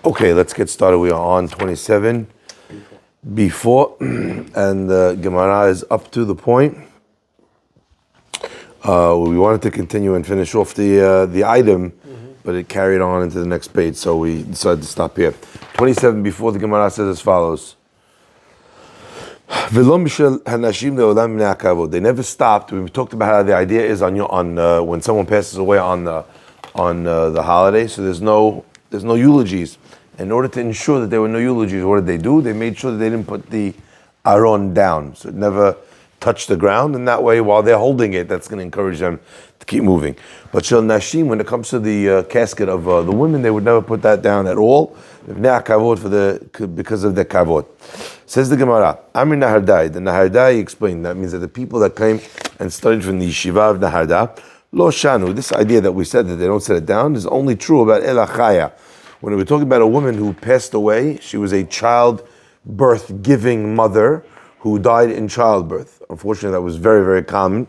Okay, let's get started. We are on 27 before, and the Gemara is up to the point. We wanted to continue and finish off the item, but it carried on into the next page, so we decided to stop here. 27 before, the Gemara says as follows. They never stopped. We talked about how the idea is on when someone passes away on the holiday, so there's no eulogies. In order to ensure that there were no eulogies, what did they do? They made sure that they didn't put the aron down, so it never touched the ground, and that way, while they're holding it, that's going to encourage them to keep moving. But shel nashim, when it comes to the casket of the women, they would never put that down at all, because of the kavod. Says the Gemara, Amir Nahardai, the Nahardai explained, that means that the people that came and studied from the yeshiva of Naharda, lo shanu, this idea that we said that they don't set it down is only true about elachaya. When we're talking about a woman who passed away, she was a childbirth-giving mother who died in childbirth. Unfortunately, that was very, very common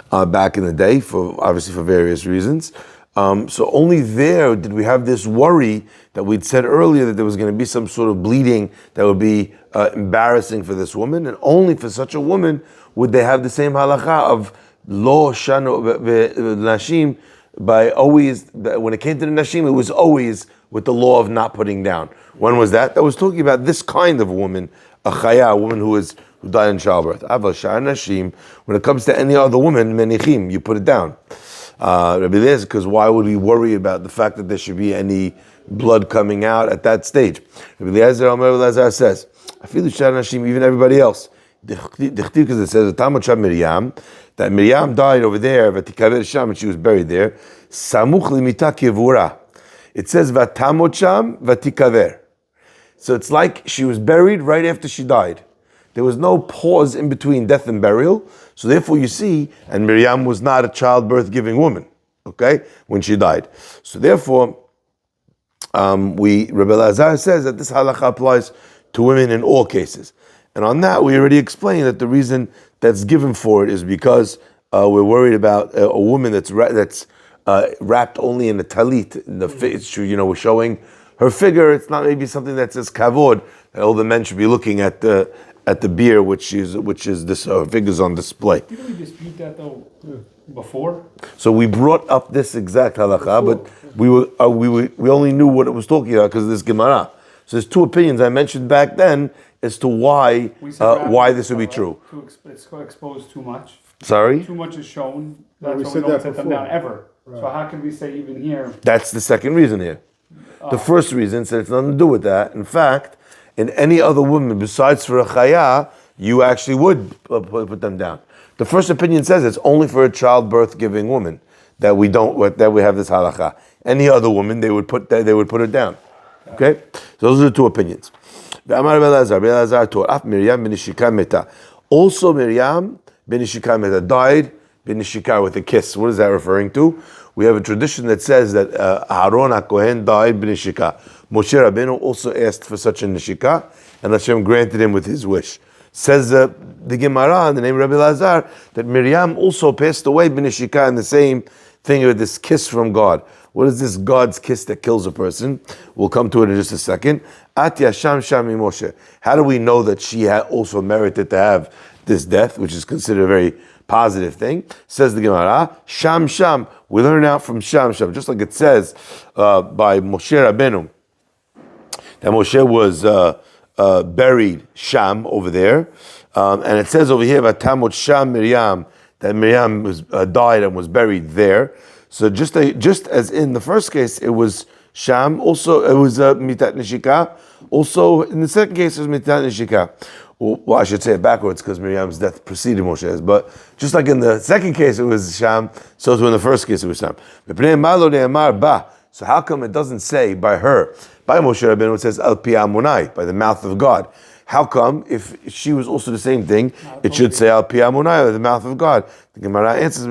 back in the day, obviously for various reasons. So only there did we have this worry that we'd said earlier that there was going to be some sort of bleeding that would be embarrassing for this woman, and only for such a woman would they have the same halacha of lo shanu nashim. By always, when it came to the nashim, it was always with the law of not putting down. When was that? That was talking about this kind of woman, a chaya, a woman who died in childbirth. Aval sha'ar nashim, when it comes to any other woman, menichim, you put it down. Rabbi Eliezer, because why would we worry about the fact that there should be any blood coming out at that stage? Rabbi Eliezer says, afilu sha'ar nashim, even everybody else. Because it says Miriam, that Miriam died over there, Vatikaver Sham, and she was buried there. Samuch limita kivura. It says Vatamot Sham Vatikaver. So it's like she was buried right after she died. There was no pause in between death and burial. So therefore you see, and Miriam was not a childbirth-giving woman, okay, when she died. So therefore, Rabbi Elazar says that this halakha applies to women in all cases. And on that, we already explained that the reason that's given for it is because we're worried about a woman that's wrapped only in a talit. It's true, we're showing her figure. It's not maybe something that says kavod. All the men should be looking at the beer, which is this figures on display. Didn't we dispute that though before? So we brought up this exact halakha, but we only knew what it was talking about because of this Gemara. So there's two opinions I mentioned back then as to why this would be true. It's exposed too much. Sorry? Too much is shown. No, That's we why we don't said that set them before. down ever. Right. So how can we say even here? That's the second reason here. The first reason said it's nothing to do with that. In fact, in any other woman besides for a chaya, you actually would put them down. The first opinion says it's only for a childbirth-giving woman that we have this halakha. Any other woman, they would put her down. Okay, so those are the two opinions. Also, Miriam ben Ishika meta died ben Ishika with a kiss. What is that referring to? We have a tradition that says that Aaron HaKohen died ben Ishika. Moshe Rabbeinu also asked for such a nishika, and Hashem granted him with his wish. Says the Gemara in the name of Rabbi Elazar that Miriam also passed away ben Ishika in the same thing with this kiss from God. What is this God's kiss that kills a person? We'll come to it in just a second. Atya Sham Shami Moshe. How do we know that she also merited to have this death, which is considered a very positive thing? Says the Gemara, Sham Sham. We learn out from Sham Sham, just like it says by Moshe Rabbeinu, that Moshe was buried Sham over there. And it says over here, Vatamot Sham Miriam, that Miriam died and was buried there. So just as in the first case, it was Sham, also it was Mitat Nishika. Also in the second case, it was Mitat Nishika. Well, I should say it backwards because Miriam's death preceded Moshe's. But just like in the second case, it was Sham, so too in the first case, it was Sham. So how come it doesn't say by her, by Moshe Rabbeinu, it says Al Pi Amunai, by the mouth of God? How come, if she was also the same thing, it should say Al Pi Amunai, by the mouth of God? The Gemara answers,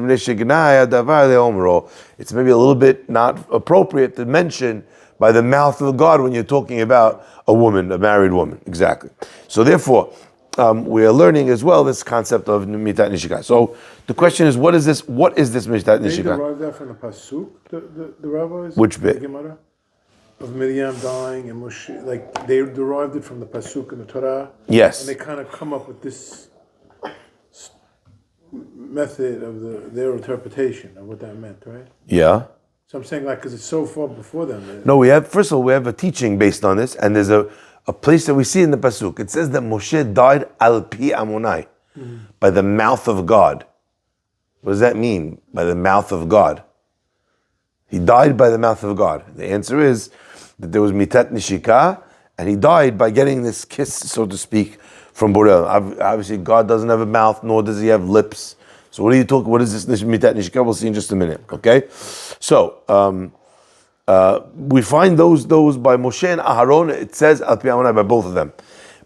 it's maybe a little bit not appropriate to mention by the mouth of God when you're talking about a woman, a married woman. Exactly. So therefore, we are learning as well this concept of Mitat Nishika. So the question is, what is this Mitat They Nishika? derived that from the pasuk, the rabbis. Which bit? The Gemara. of Miriam dying and Moshe, like they derived it from the pasuk in the Torah. Yes. And they kind of come up with this method of their interpretation of what that meant, right? Yeah. So I'm saying, like, because it's so far before them. No, first of all, we have a teaching based on this, and there's a place that we see in the pasuk. It says that Moshe died al pi Amonai, by the mouth of God. What does that mean, by the mouth of God? He died by the mouth of God. The answer is that there was mitat nishika, and he died by getting this kiss, so to speak, from Borel. Obviously, God doesn't have a mouth, nor does he have lips. So what are you talking? What is this mitat nishika? We'll see in just a minute. Okay, so we find those by Moshe and Aharon. It says al pi Amonai by both of them,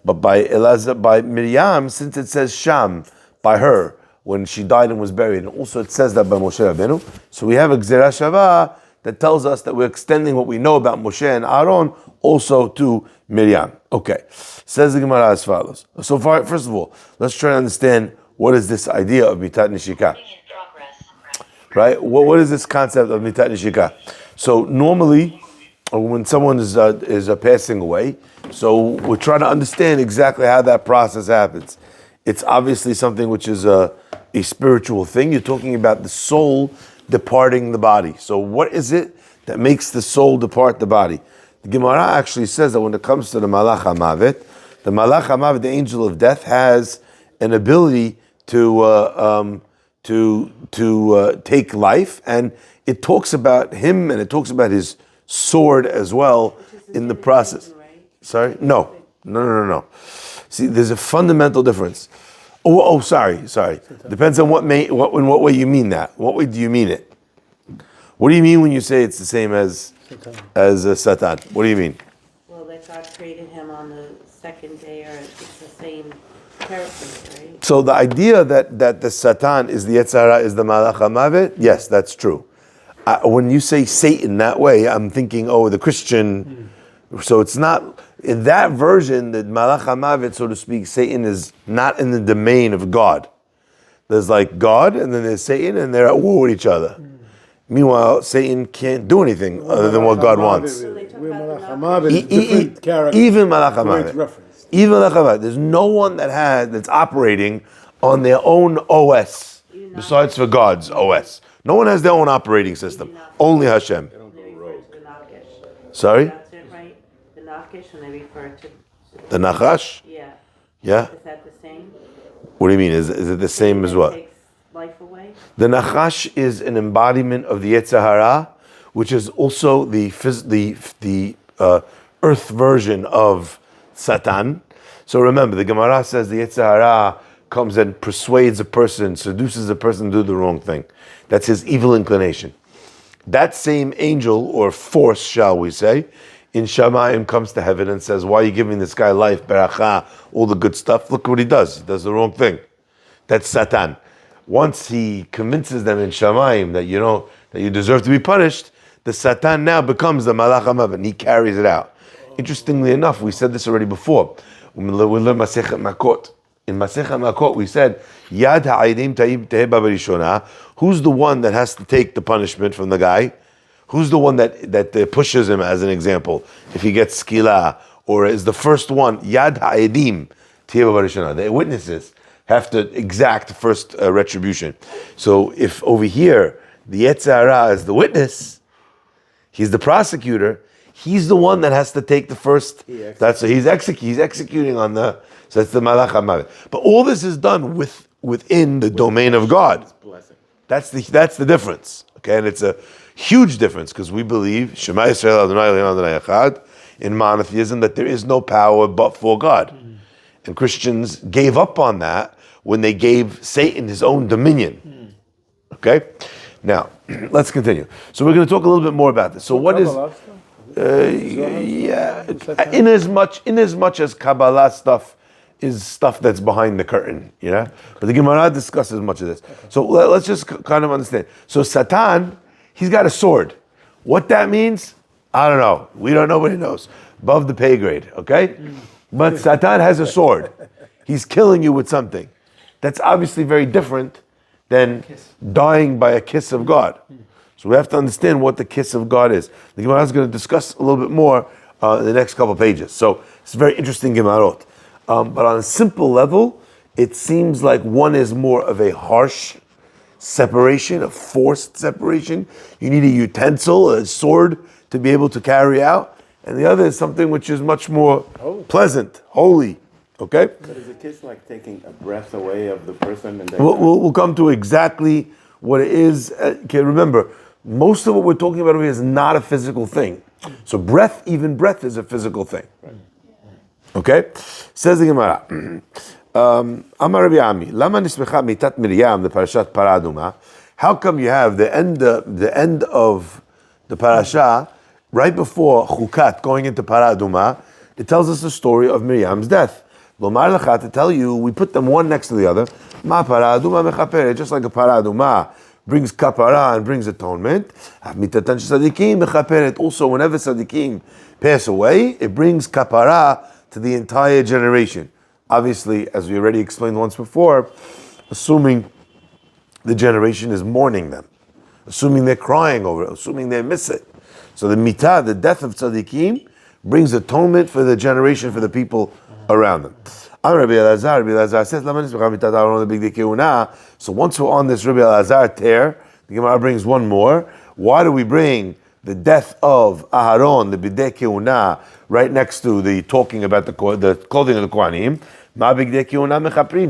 but by Miriam, since it says Sham by her when she died and was buried, and also it says that by Moshe Rabbeinu. So we have a Gzera Shava that tells us that we're extending what we know about Moshe and Aaron also to Miriam. Okay, says the Gemara as follows. So far, first of all, let's try to understand what is this idea of mitat nishika. Right? What is this concept of mitat nishika? So normally, when someone is passing away, so we're trying to understand exactly how that process happens. It's obviously something which is a spiritual thing. You're talking about the soul departing the body. So what is it that makes the soul depart the body? The Gemara actually says that when it comes to the Malach HaMavet, the angel of death, has an ability to take life, and it talks about him and it talks about his sword as well in the process. Sorry? No. See, there's a fundamental difference. Sorry. Depends on in what way you mean that. What way do you mean it? What do you mean when you say it's the same as Satan? What do you mean? Well, that God created him on the second day, or it's the same character, right? So the idea that the Satan is the Yetzer Hara, is the Malach HaMavet, yes, that's true. When you say Satan that way, I'm thinking, the Christian. So it's not, in that version, the Malach HaMavet, so to speak, Satan is not in the domain of God. There's like God, and then there's Satan, and they're at war with each other. Meanwhile, Satan can't do anything other than what God wants. Different character. Even Malach HaMavet. Even Malach HaMavet. There's no one that's operating on their own OS, besides for God's OS. No one has their own operating system. Only Hashem. Sorry? When they refer to The Nachash? Yeah? Is that the same? What do you mean? Is it the same as what? Takes life away? The Nachash is an embodiment of the Yetzer Hara, which is also the earth version of Satan. So remember, the Gemara says the Yetzer Hara comes and persuades a person, seduces a person to do the wrong thing. That's his evil inclination. That same angel, or force, shall we say, in Shamayim comes to heaven and says, why are you giving this guy life, beracha, all the good stuff? Look what he does. He does the wrong thing. That's Satan. Once he convinces them in Shamayim that you deserve to be punished, the Satan now becomes the Malach HaMavet, and he carries it out. Interestingly enough, we said this already before. We learned Masechet Makot. In Masechet Makot, we said, Yad ha'aydim ta'im teheba b'rishona. Who's the one that has to take the punishment from the guy? Who's the one that pushes him, as an example, if he gets skila, or is the first one, Yad ha'edim teheba b'rishona? The witnesses have to exact the first retribution. So if over here, the Yetzer Hara is the witness, he's the prosecutor, he's the one that has to take the first. He's executing on the. So that's the Malach HaMavet. But all this is done within the domain of God. That's the difference. Okay, and it's a huge difference because we believe Shema Yisrael Adonai Eloheinu Adonai Echad in monotheism, that there is no power but for God. And Christians gave up on that when they gave Satan his own dominion. Okay, now let's continue. So we're going to talk a little bit more about this. So what is? In as much as Kabbalah stuff is stuff that's behind the curtain, but the Gemara discusses much of this. So let's just kind of understand. So Satan, he's got a sword. What that means, I don't know. We don't know what he knows. Above the pay grade, okay? But Satan has a sword. He's killing you with something. That's obviously very different than dying by a kiss of God. So we have to understand what the kiss of God is. The Gemara is going to discuss a little bit more in the next couple of pages. So it's a very interesting Gemarot. But on a simple level, it seems like one is more of a harsh separation, a forced separation. You need a utensil, a sword to be able to carry out. And the other is something which is much more pleasant, holy. Okay? But is a kiss like taking a breath away of the person? And then We'll come to exactly what it is. Okay, remember, most of what we're talking about over here is not a physical thing. So even breath is a physical thing. Okay? Says the Gemara. Amar Rabbi Ami, Lama nismecha mitat Miriam, the parashat Paraduma. How come you have the end of the parasha right before Chukat, going into Paraduma? It tells us the story of Miriam's death. Lomar lecha, to tell you, we put them one next to the other. Ma Paraduma mechaperet, just like a Paraduma brings kapara and brings atonement. Mitatan tzadikim mechaperet. Also, whenever tzadikim pass away, it brings kapara to the entire generation. Obviously, as we already explained once before, assuming the generation is mourning them, assuming they're crying over it, assuming they miss it. So the mitah, the death of tzaddikim, brings atonement for the generation, for the people around them. Rabbi Elazar says, so once we're on this Rabbi Elazar tear, the Gemara brings one more. Why do we bring the death of Aharon, the bidei keuna, right next to the talking about the clothing of the Kohanim?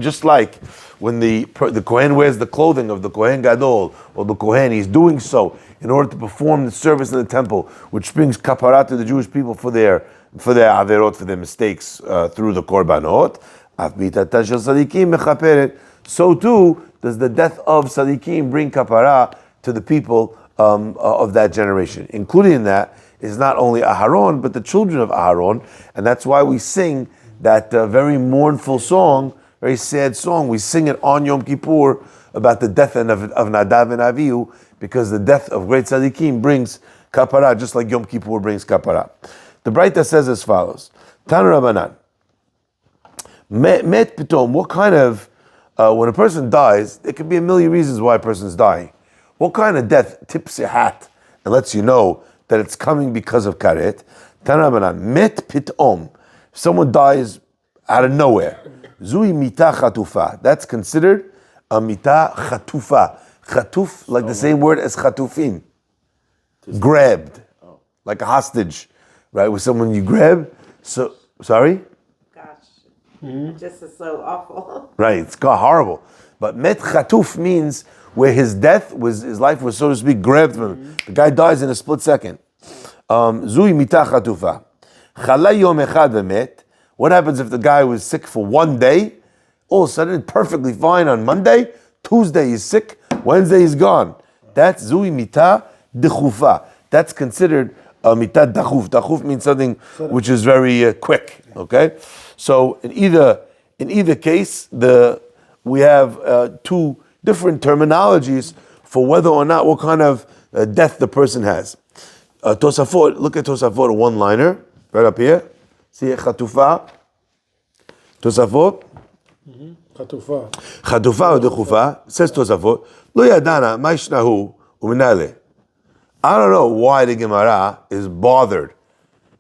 Just like when the Kohen wears the clothing of the Kohen Gadol, or the Kohen, he's doing so in order to perform the service in the temple, which brings kapara to the Jewish people for their averot, for their mistakes through the korbanot. So too does the death of tzaddikim bring kapara to the people of that generation. Including in that is not only Aharon, but the children of Aharon, and that's why we sing that very mournful song, very sad song. We sing it on Yom Kippur about the death of Nadav and Avihu, because the death of great tzaddikim brings kapara, just like Yom Kippur brings kapara. The Braita says as follows: Tan Rabbanan, met pitom. What kind of when a person dies, there could be a million reasons why a person's dying. What kind of death tips your hat and lets you know that it's coming because of karet? Tan Rabbanan, met pitom. If someone dies out of nowhere, zui mita chatufa. That's considered a mita chatufa. Chatuf, like the same word as chatufin. Grabbed, like a hostage, right? With someone you grab. So, sorry? Gosh, just is so awful. Right, it's horrible. But met chatuf means where his life was, so to speak, grabbed from him. The guy dies in a split second. Zui mita chatufa. Chalai yom echad v'met. What happens if the guy was sick for one day? All of a sudden, perfectly fine on Monday. Tuesday he's sick. Wednesday he's gone. That's zui mita dechufa. That's considered a mita dachuf. Dachuf means something which is very quick. Okay, so in either case, we have two different terminologies for whether or not what kind of death the person has. Tosafot, look at Tosafot, a one-liner right up here. See it, chatufa. Tosafot. Chatufa. Chatufa or dechufa. Says Tosafot. Lo yadana ma'ishnahu u'minale. I don't know why the Gemara is bothered.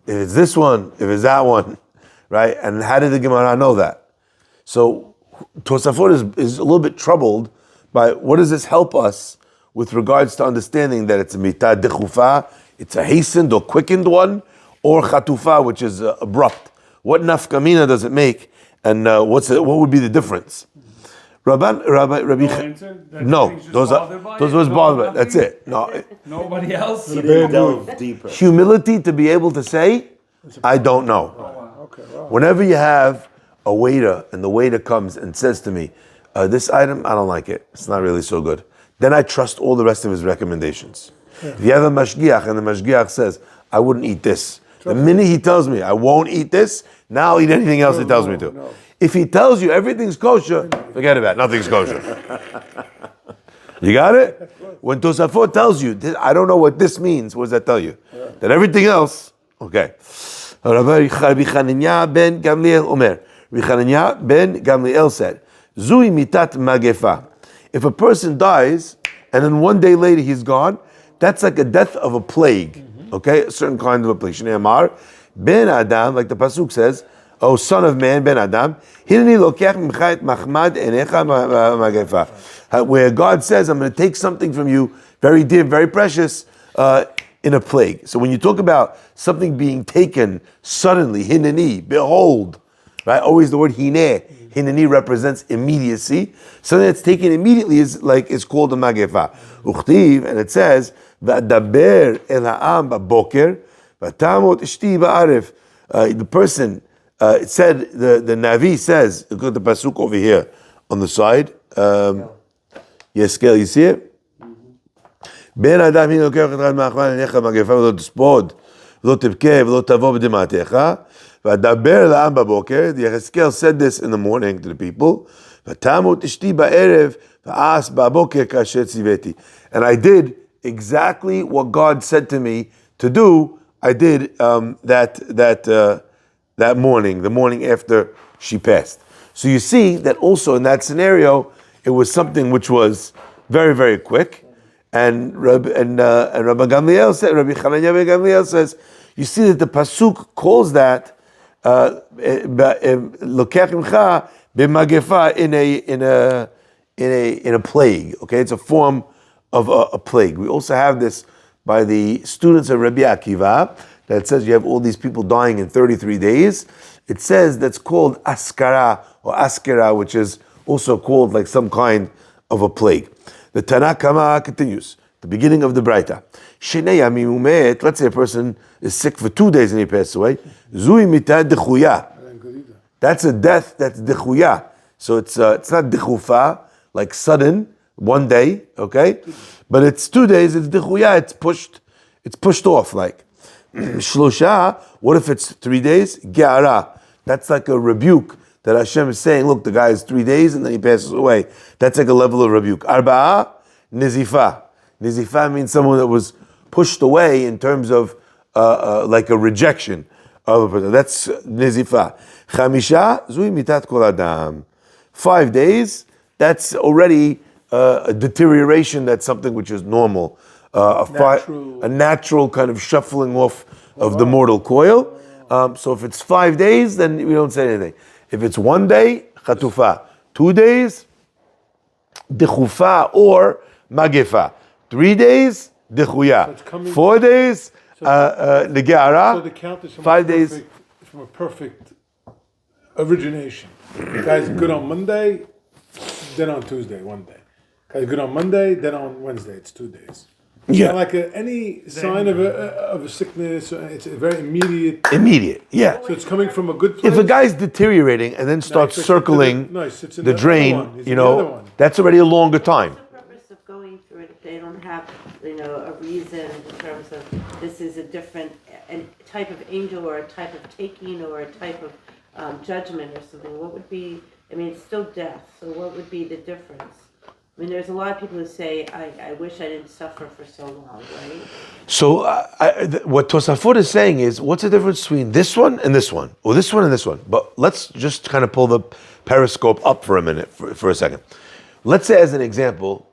If it's this one, if it's that one, right? And how did the Gemara know that? So Tosafot is a little bit troubled by what does this help us with regards to understanding that it's a mitah dechufa, it's a hastened or quickened one, or chatufa, which is abrupt. What nafkamina does it make, and what would be the difference? Rabbi, no, those was bothered by. That's it. No, Nobody else. delve deeper. humility to be able to say, I don't know. Okay, wow. Whenever you have a waiter and the waiter comes and says to me, this item, I don't like it. It's not really so good. Then I trust all the rest of his recommendations. If you have a mashgiach and the mashgiach says, I wouldn't eat this. The minute he tells me I won't eat this, now I'll eat anything else he tells me to. No. If he tells you everything's kosher, forget about it. Nothing's kosher. You got it? When Tosafot tells you, I don't know what this means, what does that tell you? That everything else, okay. Rabbi Chananya ben Gamliel Omer. Rabbi Chananya ben Gamliel said, Zui mitat magefa. If a person dies, and then one day later he's gone, That's like a death of a plague, okay? A certain kind of a plague. Shnei Amar, Ben Adam, like the Pasuk says, oh, son of man, Ben Adam, Hineni lokech mimcha et machmad enecha magefa. Where God says, I'm going to take something from you, very dear, very precious, in a plague. So when you talk about something being taken suddenly, hineni, behold, right? Always the word hineh. Hineni represents immediacy. Something that's taken immediately is called a magefa. Uchtiv, and it says, V'adaber el ha'am ba'boker, v'tamot ishti ba'arif. The person, it said, the Navi says, look at the pasuk over here on the side. Yes, Gail, you see it? בן אדם הנה לוקח את אחד מהחמן עיניך מגפה ולא תספוד ולא תבכה ולא תבוא בדמעתך ודבר לעם בבוקר. יחזקאל said this in the morning to the people ותמות אשתי בערב ואעש בבוקר כאשר ציוויתי. And I did exactly what God said to me to do. I did that morning, the morning after she passed. So you see that also in that scenario it was something which was very, very quick. And Rabbi Gamliel said, Rabbi Chananya ben Gamliel says, you see that the pasuk calls that lokech imcha b'magefa in a plague. Okay, it's a form of a plague. We also have this by the students of Rabbi Akiva that says you have all these people dying in 33 days. It says that's called askara or askera, which is also called like some kind of a plague. The Tanakh Kama continues, the beginning of the Braita. Shnei yamim umet, let's say a person is sick for 2 days and he passes away. Zui mitah dechuya. That's a death that's dechuya. So it's not dechufa, like sudden, 1 day, okay? But it's 2 days, it's dechuya, it's pushed off like. Shlosha, what if it's 3 days? Ge'ara. That's like a rebuke that Hashem is saying, look, the guy is 3 days and then he passes away. That's like a level of rebuke. Arba'a, nizifa. Nizifa means someone that was pushed away in terms of like a rejection of a person. That's nizifa. Chamisha, zui mitat kol adam. 5 days, that's already a deterioration, that's something which is normal. A natural kind of shuffling off of the mortal coil. So if it's 5 days, then we don't say anything. If it's 1 day, chatufa. 2 days, dechufa or magefa. 3 days, dechuya. 4 days, negeara. So the count is from 5 days. from a perfect origination. The guy's good on Monday, then on Tuesday, 1 day. Guy's good on Monday, then on Wednesday, it's 2 days. Yeah. Not like any sign of a sickness. It's a very immediate. Immediate, yeah. So it's coming from a good place. If a guy's deteriorating and then starts circling the drain, that's already a longer time. What's the purpose of going through it if they don't have, a reason in terms of this is a different type of angel or a type of taking or a type of judgment or something? What would be? It's still death. So what would be the difference? There's a lot of people who say, I wish I didn't suffer for so long, right? So what Tosafot is saying is, what's the difference between this one and this one? Or this one and this one? But let's just kind of pull the periscope up for a minute, for a second. Let's say as an example,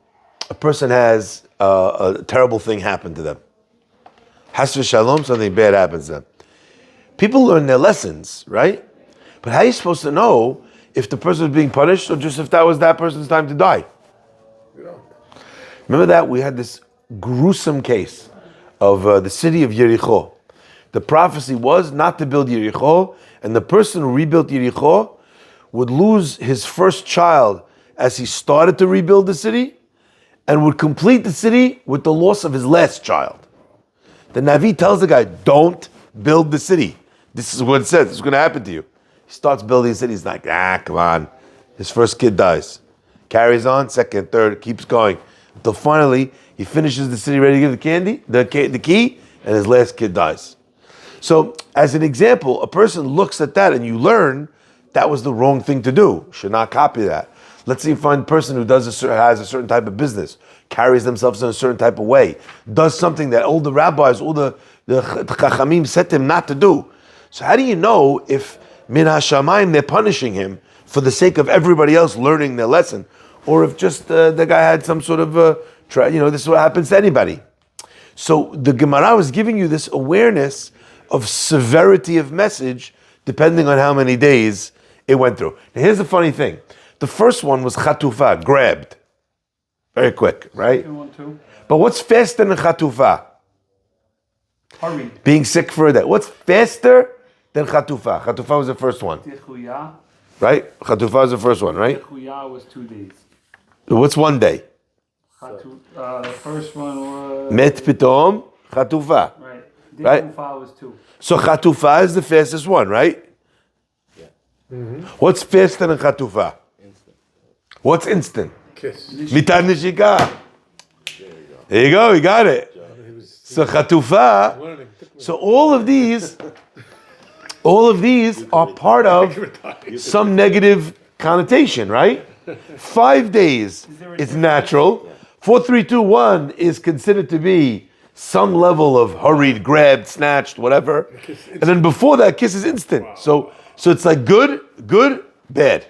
a person has a terrible thing happen to them. Has v'shalom, something bad happens to them. People learn their lessons, right? But how are you supposed to know if the person was being punished or just if that was that person's time to die? Remember that we had this gruesome case of the city of Yericho. The prophecy was not to build Yericho, and the person who rebuilt Yericho would lose his first child as he started to rebuild the city, and would complete the city with the loss of his last child. The Navi tells the guy, don't build the city. This is what it says, it's going to happen to you. He starts building the city, he's like, come on. His first kid dies. Carries on, second, third, keeps going. Until finally, he finishes the city, ready to give the key, and his last kid dies. So, as an example, a person looks at that and you learn that was the wrong thing to do. Should not copy that. Let's say you find a person who has a certain type of business, carries themselves in a certain type of way, does something that all the rabbis, all the chachamim said to him not to do. So how do you know if min hashamayim they're punishing him for the sake of everybody else learning their lesson, or if just the guy had some sort of, this is what happens to anybody. So the Gemara was giving you this awareness of severity of message depending on how many days it went through. Now here's the funny thing. The first one was chatufa, grabbed. Very quick, right? Second one too. But what's faster than chatufa? Hurry. Being sick for a day. What's faster than chatufa? Chatufa was the first one, Tichuya. right? Chatufa was the first one, right? Tichuya was 2 days. What's one day? The first one was Met pitom, chatufa. right. Right. Tichufa was 2. So chatufa is the fastest one, right? What's faster than chatufa? What's instant? Kiss. Mitar nishika. There you go, you got it. So chatufa. Learning. So all of these are part of some negative connotation, right? 5 days is natural. 4, 3, 2, 1 is considered to be some level of hurried, grabbed, snatched, whatever. And then before that, kiss is instant. So it's like good, bad.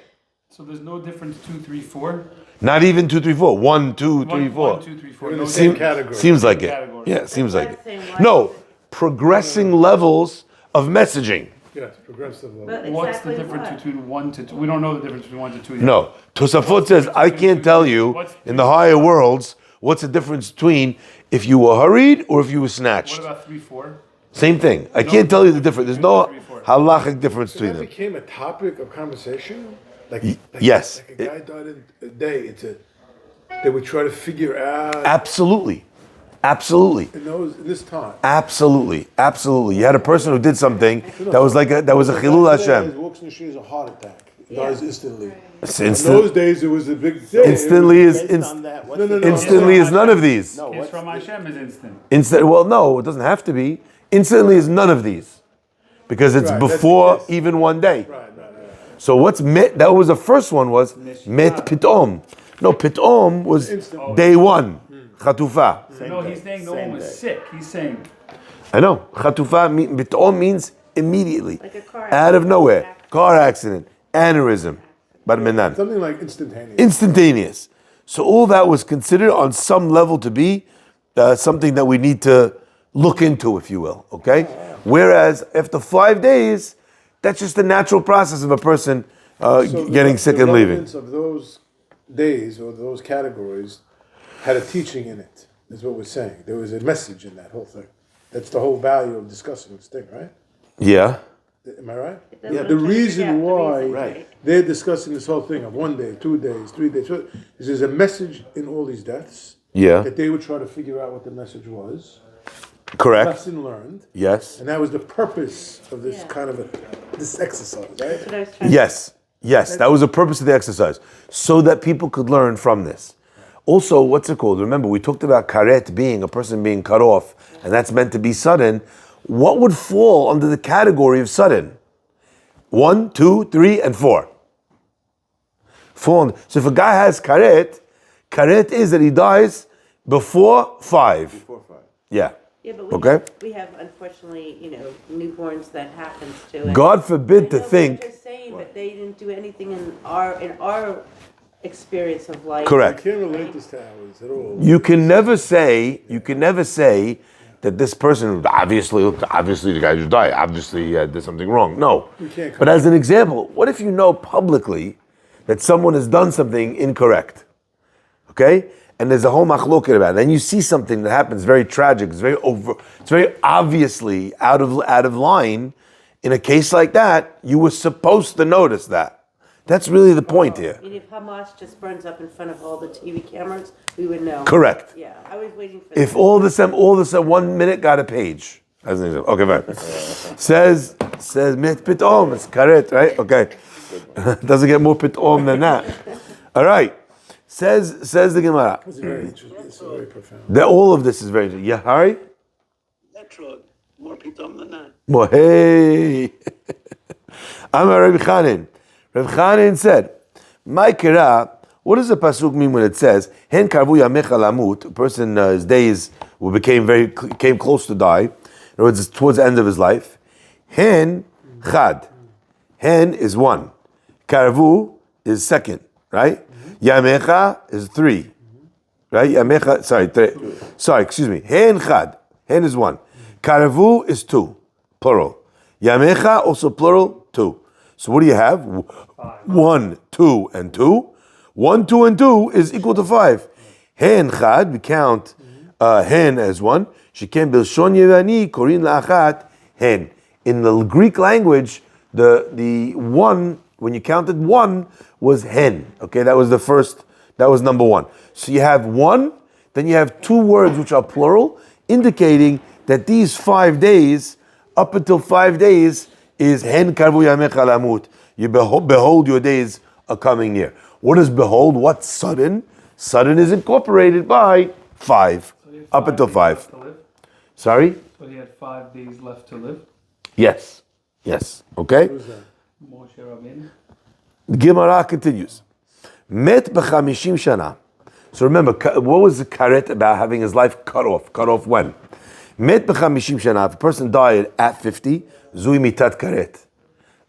So there's no difference 2, 3, 4. Not even 2, 3, 4. 1, 2, 3, 4. 1, 2, 3, 4. They're in No the same difference. category. Seems like it. Category. Yeah, seems like That's saying it. why No, is it- progressing levels of messaging. Yes, progressive level. But What's exactly the difference what? between 1 to 2? We don't know the difference between 1 to 2 yet. No, Tosafot says, I can't tell you in the higher worlds what's the difference between if you were hurried or if you were What snatched. about 3, 4? Same thing. I can't tell you the difference. There's no halachic difference between That them. became a topic of conversation. Like yes. like a guy died in a day. They would try to figure out Absolutely. in this time. Absolutely. You had a person who did something that was a chilul Guy today Hashem. walks in the street has a heart attack. He dies instantly. It's In instant, those days, it was a big day. instantly is Based inst- on that, what's No, no, the- no. instantly is none of these. No, Kiss what's from the- Hashem is instant. Instant. Well, no, it doesn't have to be. Instantly is none of these because it's Right, that's before yes. even one day. Right. So what's met? That was the first one. Was met pitom? No, pitom was Instant. day one. Chatufa. No, he's saying no one Same was day. sick. He's saying I know. Chatufa. Pitom means immediately, Like a car out of accident. nowhere, car accident, aneurysm, bar minan. Something like instantaneous. Instantaneous. So all that was considered on some level to be something that we need to look into, if you will. Okay. Whereas after 5 days, that's just the natural process of a person So getting sick and leaving. relevance of those days or those categories had a teaching in it. Is what we're saying. There was a message in that whole thing. That's the whole value of discussing this thing, right? Yeah. Am I right? doesn't The tell you reason the why reason, right. they're discussing this whole thing of 1 day, 2 days, 3 days, is there's a message in all these deaths Yeah. that they would try to figure out what the message was. Correct. Lesson learned. Yes. And that was the purpose of this Yeah. kind of this exercise, right? That's what I was trying Yes. That was the purpose of the exercise, so that people could learn from this. Also, what's it called? Remember, we talked about karet being a person being cut off, and that's meant to be sudden. What would fall under the category of sudden? 1, 2, 3, and 4. So if a guy has karet is that he dies before 5. 4, 5. Yeah. Yeah, but we have unfortunately, newborns that happens to. And God forbid to I know, think. But I'm just saying, but they didn't do anything in our experience of life. Correct. You can't relate this to ours at all. You can never say that this person obviously the guy just died. Obviously he did something wrong. No. can't But as an example, what if you know publicly that someone has done something incorrect? Okay? And there's a whole machloket about it. Then you see something that happens very tragic, it's very obviously out of line. In a case like that, you were supposed to notice that. That's really the point here. I mean, if Hamas just burns up in front of all the TV cameras, we would know. Correct. Yeah, I was waiting for If that. all of a sudden 1 minute got a page. As an example. Okay, fine. says mit pitom, it's karet, right? Okay. Doesn't get more pitom than that. All right. Says the Gemara. It's very interesting. It's very profound. That all of this is very interesting. Yeah, Harry? Natural, more pitom than that. Well, hey. Amar Rabbi Chanin. Rabbi Chanin said, "My kira." What does the pasuk mean when it says, "Hen karvu yamecha lamut"? A person, his days came close to die. In other words, it's towards the end of his life. Hen chad. Hen is 1. Karvu is 2nd, right? Yamecha is 3. right? Yamecha, sorry, excuse me. Hen chad. Hen is one. Karavu is two, plural. Yamecha, also plural, two. So what do you have? 1, 2, and 2. 1, 2, and 2 is equal to 5. Hen chad, we count hen as one. Shiken bilshon yevani korin la'achat hen. In the Greek language, the one, when you counted one, was hen. Okay, that was the first, that was number one. So you have one, then you have two words which are plural, indicating that these 5 days, up until 5 days, is hen karvu yamecha lamut. You behold your days are coming near. What is behold? What's sudden? Sudden is incorporated by 5, So he had up 5 until days 5. left to live. Sorry? So he had 5 days left to live. Yes. Okay? Who's that? Moshe Rabbeinu. The Gemara continues. Met b'chamishim shana. So remember, what was the karet about having his life cut off? Cut off when? Met b'chamishim shana. If a person died at 50, zui mitat karet.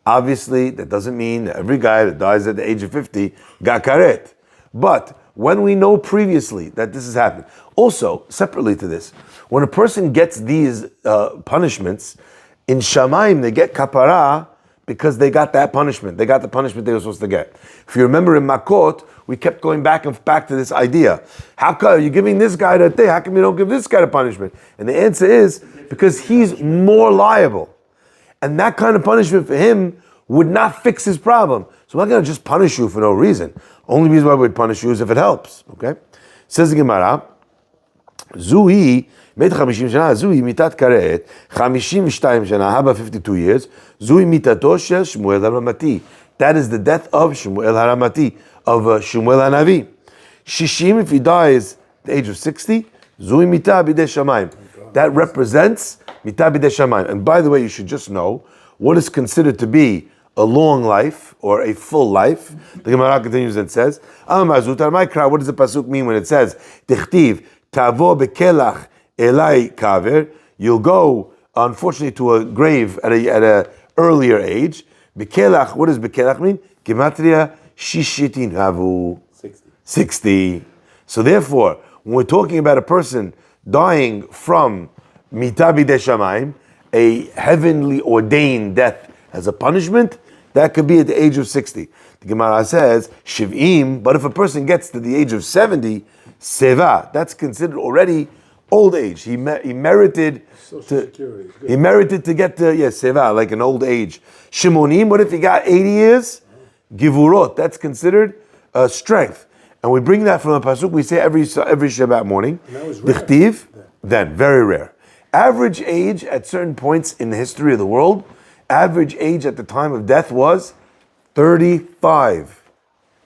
Obviously, that doesn't mean that every guy that dies at the age of 50 got karet. But when we know previously that this has happened, also, separately to this, when a person gets these punishments, in Shamayim they get kapara because they got that punishment. They got the punishment they were supposed to get. If you remember in Makot, we kept going back to this idea. How come you're giving this guy that day? How come you don't give this guy the punishment? And the answer is because he's more liable. And that kind of punishment for him would not fix his problem. So we're not going to just punish you for no reason. Only reason why we'd punish you is if it helps. Okay? Says the Gemara, Zui, met 50 shana, Zui mitat karet, 52 shana, how about 52 years? Zui mitato shel Shmuel HaRamati. That is the death of Shmuel HaRamati, of Shmuel HaNavi. Shishim, if he dies at the age of 60, Zui mita bidei shamayim. That represents mita bidei shamayim. And by the way, you should just know what is considered to be a long life or a full life. The Gemara continues and says, what does the pasuk mean when it says, Tichtiv, tavo bekelach elai kaver, you'll go, unfortunately, to a grave at a earlier age. Bekelach, what does bekelach mean? Gematria shishitin havu. 60. So therefore, when we're talking about a person dying from mita bidei shamayim, a heavenly ordained death as a punishment, that could be at the age of 60. The Gemara says, shiv'im, but if a person gets to the age of 70, seva, that's considered already old age. He merited to get to, seva, like an old age. Shimonim, what if he got 80 years? Givurot, that's considered strength. And we bring that from a pasuk we say every Shabbat morning. Dichtiv, then, very rare. Average age at certain points in the history of the world, average age at the time of death was 35.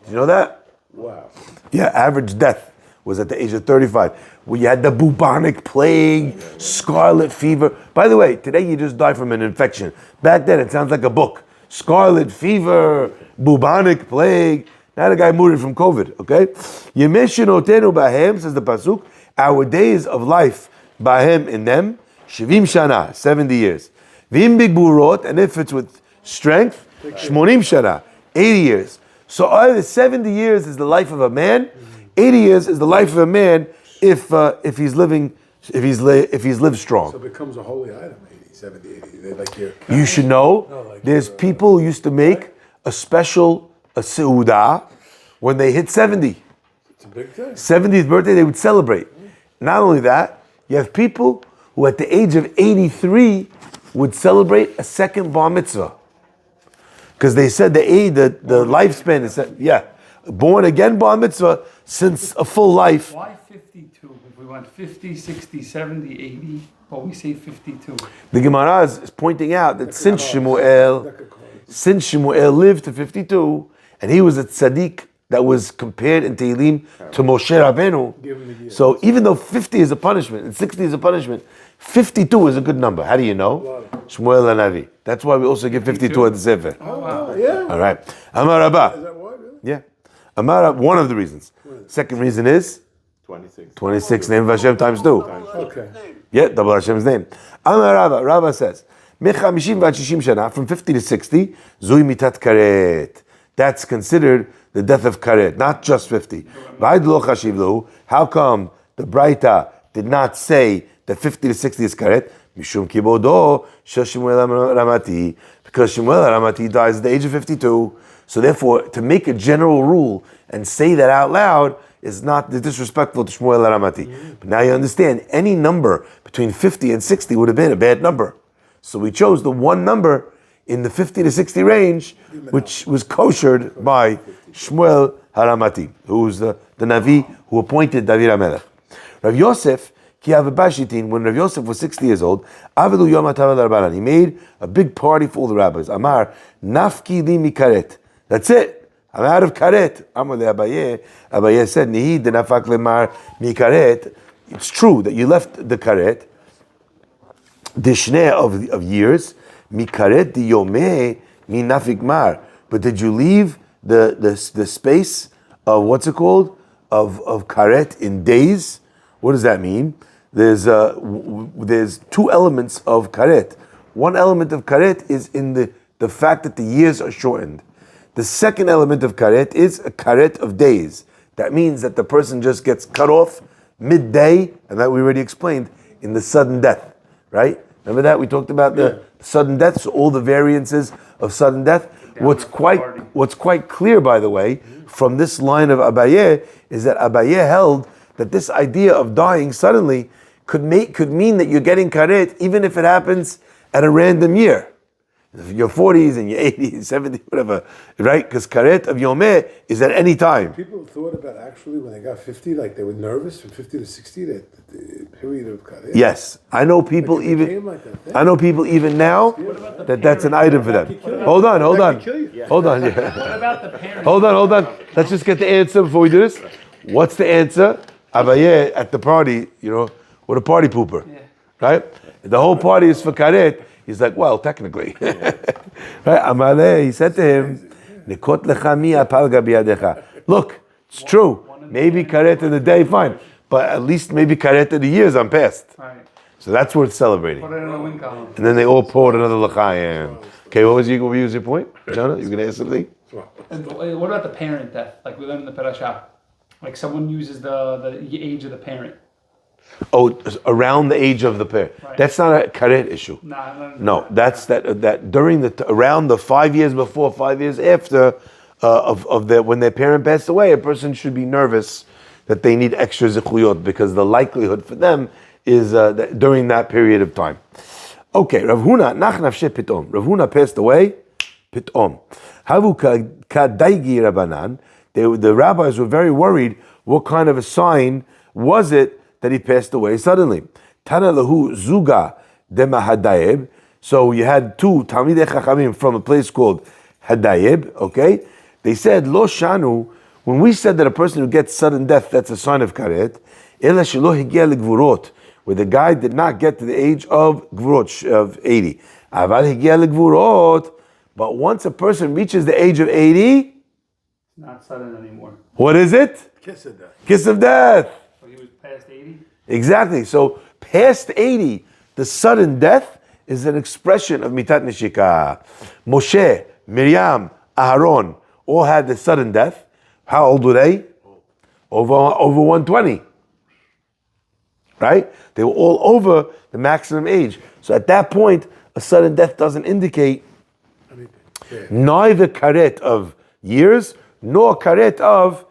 Did you know that? Wow. Yeah, average death was at the age of 35. We had the bubonic plague, scarlet fever. By the way, today you just die from an infection. Back then it sounds like a book. Scarlet fever, bubonic plague. Now the guy moved from COVID, okay? Yemeshinotenu bahem, says the pasuk, our days of life, bahem, in them, shivim shana, 70 years. Vim bigburot, and if it's with strength, shmonim shana, 80 years. So either 70 years is the life of a man, 80 years is the life of a man if he's lived strong. So it becomes a holy item, 80, 70, 80. They like your You should know, there's people who used to make a seudah when they hit 70. It's a big thing. 70th birthday, they would celebrate. Not only that, you have people who at the age of 83 would celebrate a second bar mitzvah. Because they said the lifespan is, born again bar mitzvah since a full life. Why 52? If we want 50, 60, 70, 80, but we say 52. The Gemara is pointing out that since Shemuel lived to 52, and he was a tzaddik that was compared in Tehillim to Moshe Rabbeinu, so even though 50 is a punishment and 60 is a punishment, 52 is a good number. How do you know? Shmuel HaNavi. That's why we also give 52 at the Sefer. Oh, wow. Yeah. All right. Amar Rabba. Is that why, really? Yeah. Amar, one of the reasons. Second reason is 26 name of Hashem times 2. Okay. Yeah, double Hashem's name. Amar Rabba. Rabba says, from 50 to 60, Zui mitat karet. That's considered the death of karet, not just 50. How come the Braita did not say that 50 to 60 is karet? Mishum kibodo shel Shmuel Ramati, because Shmuel Ramati dies at the age of 52. So therefore, to make a general rule and say that out loud is not disrespectful to Shmuel Ramati. But now you understand, any number between 50 and 60 would have been a bad number. So we chose the one number in the 50 to 60 range, which was koshered by Shmuel Haramati, who was the Navi who appointed David HaMelech. Rav Yosef, when Rav Yosef was 60 years old, he made a big party for all the rabbis. Amar, nafki li mikaret. That's it. I'm out of karet. Amar le Abaye. Abaye said, Nihi de nafak lemar mikaret. It's true that you left the karet, the shnei of years, mikaret di yomeh mi nafik mar. But did you leave the space of what's it called? Of karet in days? What does that mean? There's two elements of karet. One element of karet is in the fact that the years are shortened. The second element of karet is a karet of days. That means that the person just gets cut off midday, and that we already explained, in the sudden death, right? Remember that? We talked about the sudden death, so all the variances of sudden death. What's quite clear, by the way, from this line of Abaye, is that Abaye held that this idea of dying suddenly could mean that you're getting karet even if it happens at a random year. Your 40s and your 80s, 70s, whatever, right? Because karet of Yomeh is at any time. People thought about actually when they got 50, like they were nervous from 50 to 60, that the period of karet. Yes, I know people even now that's an item for them. Hold on. What about the parents? Hold on. Let's just get the answer before we do this. What's the answer? Abaye at the party, what a party pooper, right? The whole party is for karet. He's like, well, technically. Right? Amaleh, he said to him, Nikot lecha mi apal gabi yadecha. Look, it's true. Maybe karet in the day, fine. But at least maybe karet in the years, I'm past. Right. So that's worth celebrating. Put it in a win column. And then they all poured another lechayim. Okay, what was your point? Jonah, you going to ask something? And what about the parent death? Like we learned in the parasha, like someone uses the age of the parent. Oh, around the age of the parent. Right. That's not a karet issue. No, that's that during around the 5 years before, 5 years after when their parent passed away, a person should be nervous that they need extra zichuyot because the likelihood for them is during that period of time. Okay, Rav Huna nach nafshe pitom. Rav Huna passed away pitom. Havu kadaigi rabanan. The rabbis were very worried. What kind of a sign was it that he passed away suddenly? Tana lahu zuga dema hadayib. So you had two Talmidei Chachamim from a place called Hadayib. Okay, they said lo shanu. When we said that a person who gets sudden death, that's a sign of karet. Ela shelo higia legvurot, where the guy did not get to the age of gvurot of 80. Aval higia legvurot. But once a person reaches the age of 80, Not sudden anymore. What is it? Kiss of death. Kiss of death. So he was past 80? Exactly. So past 80, the sudden death is an expression of mitat neshika. Moshe, Miriam, Aharon all had the sudden death. How old were they? Over 120. Right? They were all over the maximum age. So at that point, a sudden death doesn't indicate neither karet of years nor karet of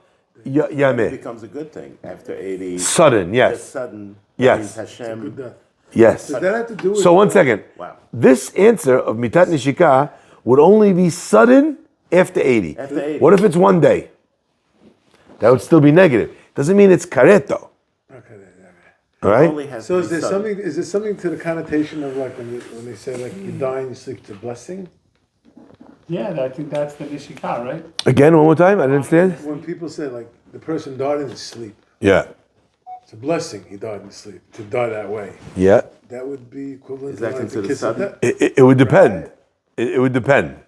It yameh. becomes a good thing after 80. Sudden, yes. Sudden. Yes. means Hashem. Good death. Yes. Does that have to do with? So 1 second. Wow. This answer of mitat nishika would only be sudden after 80. After 80. What if it's 1 day? That would still be negative. Doesn't mean it's karet though. Okay. All right? Only has So to is be there sudden. something? Is there something to the connotation of like when they say like you die and you sleep, it's a blessing? Yeah, I think that's the Nishika, right? Again, one more time. I didn't understand. When people say like the person died in his sleep, Yeah. it's a blessing. He died in his sleep to die that way. Yeah. That would be equivalent Is that to like the considered kiss of sudden? death. It would depend. It would depend.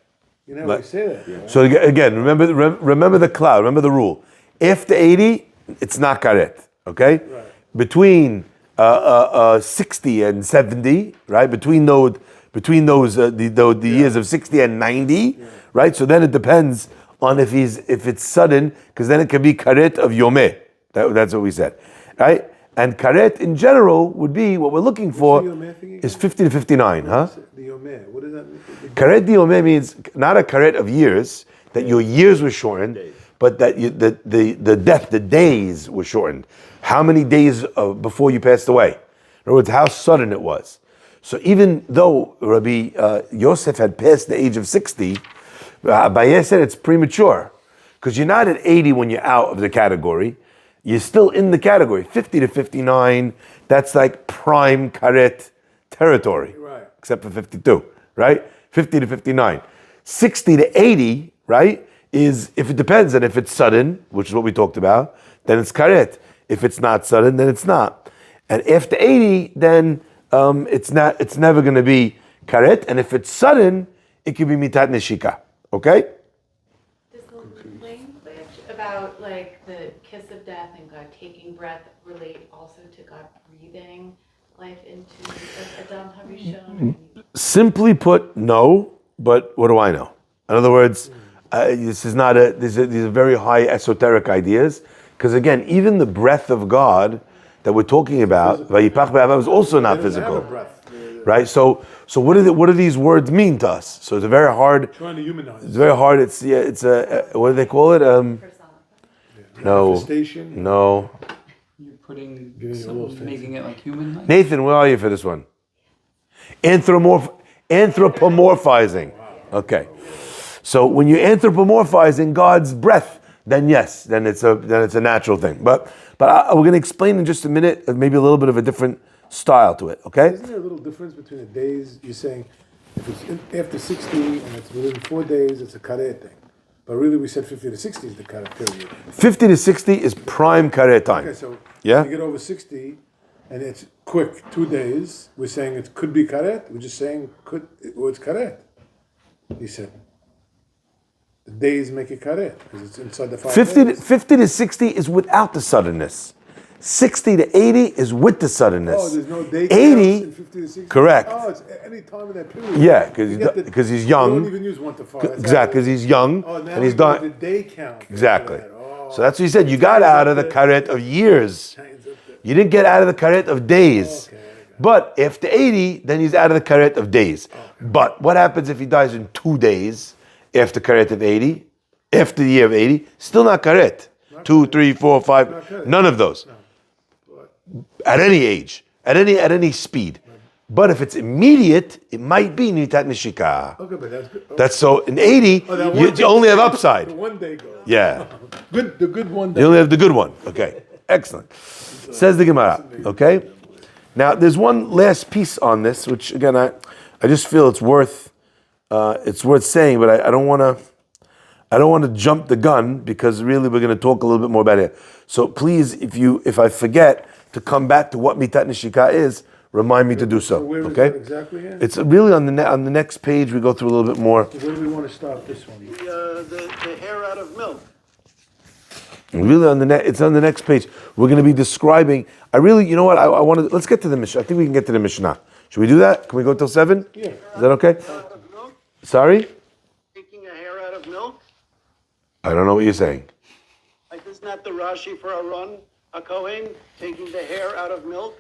You know when you say that. Yeah. So again, remember the cloud. Remember the rule. After 80, it's not karet. Okay. Right. Between 60 and 70, right? Between those the years of 60 and 90, right? So then it depends on if it's sudden, because then it could be karet of yomeh. That's what we said, right? And karet in general would be what we're looking for the yomeh thing again? is 50 to 59, huh? The yomeh, what does that mean? Karet diyomeh means not a karet of years, that your years were shortened, but that the days were shortened. How many days before you passed away? In other words, how sudden it was. So even though Rabbi Yosef had passed the age of 60, Abaye said it's premature, because you're not at 80 when you're out of the category. You're still in the category. 50 to 59, that's like prime karet territory, Right. except for 52, right? 50 to 59. 60 to 80, right, is, if it depends, and if it's sudden, which is what we talked about, then it's karet. If it's not sudden, then it's not. And after 80, then it's never going to be karet. And if it's sudden, it could be mitat neshika. Okay? Does the language about like the kiss of death and God taking breath relate also to God breathing life into Adam Harishon? Simply put, no. But what do I know? In other words, this is not these are very high esoteric ideas. Because again, even the breath of God that we're talking about, Vayipach B'Av, was also not physical, right? So what do these words mean to us? So it's very hard. Trying to humanize. It's very hard. It's a what do they call it? No, Manifestation. no. You're putting Getting a little fancy. making it like human. Like? Nathan, where are you for this one? Anthropomorphizing. Okay. So when you're anthropomorphizing God's breath, then yes, then it's a natural thing. But we're going to explain in just a minute, maybe a little bit of a different style to it. Okay? Isn't there a little difference between the days? You're saying if it's after 60 and it's within 4 days, it's a karet thing. But really, we said 50 to 60 is the karet period. 50 to 60 is prime karet time. Okay, so Yeah? you get over 60 and it's quick, 2 days. We're saying it could be karet. We're just saying it's karet. He said. The days make it karet because it's inside the 5 days. 50 to 60 is without the suddenness. 60 to 80 is with the suddenness. Oh, there's no day 80, counts in 50 to 60? correct. Oh, it's any time in that period. Yeah, You get the- because he's You young. don't even use 1 to 5. That's Exactly, because how- he's young Oh, now and he's we go done. with the day count. Exactly. Oh. So that's what he said. You got out of the karet of years. You didn't get out of the karet of days. Okay. But after 80, then he's out of the karet of days. But what happens if he dies in 2 days after karet of 80? After the year of 80? Still not karet. 2, 3, 4, 5. None of those. At any age. At any speed. But if it's immediate, it might be nitat neshika. Okay, but that's good. That's so in 80, that you, one day- only have upside. The 1 day goes. Yeah. The good one day. You only have the good one. Okay. Excellent. Says the Gemara. Okay. Now there's one last piece on this, which again I just feel it's worth saying, but I don't want to jump the gun because really we're going to talk a little bit more about it. So please, if I forget to come back to what mitat neshika is, remind me to do so. Where is Okay. that exactly here? It's really on the next page. We go through a little bit more. Where do we want to stop this one? The hair out of milk. Really it's on the next page. We're going to be describing. I want to. Let's get to the Mishnah. I think we can get to the Mishnah. Should we do that? Can we go till 7? Yeah. Is that okay? Out of milk? Sorry, Taking a hair out of milk? I don't know what you're saying. Like, isn't that the Rashi for Aaron, a Kohen, taking the hair out of milk?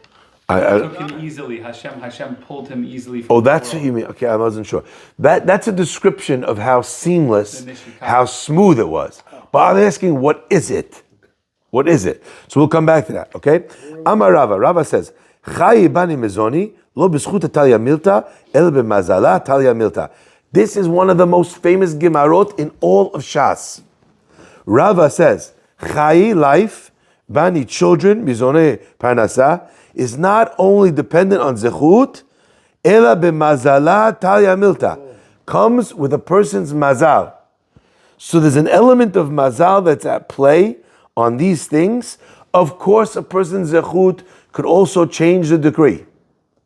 Took him easily. Hashem pulled him easily. From Oh, the that's world. what you mean. Okay, I wasn't sure. That's a description of how seamless, The Nishika. how smooth it was. But I'm asking, what is it? What is it? So we'll come back to that. Okay. Amar Rava. Rava says, "Chai bani mezoni lo b'zchut talya milta el b'mazala talya milta." This is one of the most famous Gemarot in all of Shas. Rava says, "Chai life bani children mizone parnasa is not only dependent on zechut, ela b'mazala talya milta, comes with a person's mazal." So there's an element of mazal that's at play on these things. Of course, a person's zechut could also change the decree,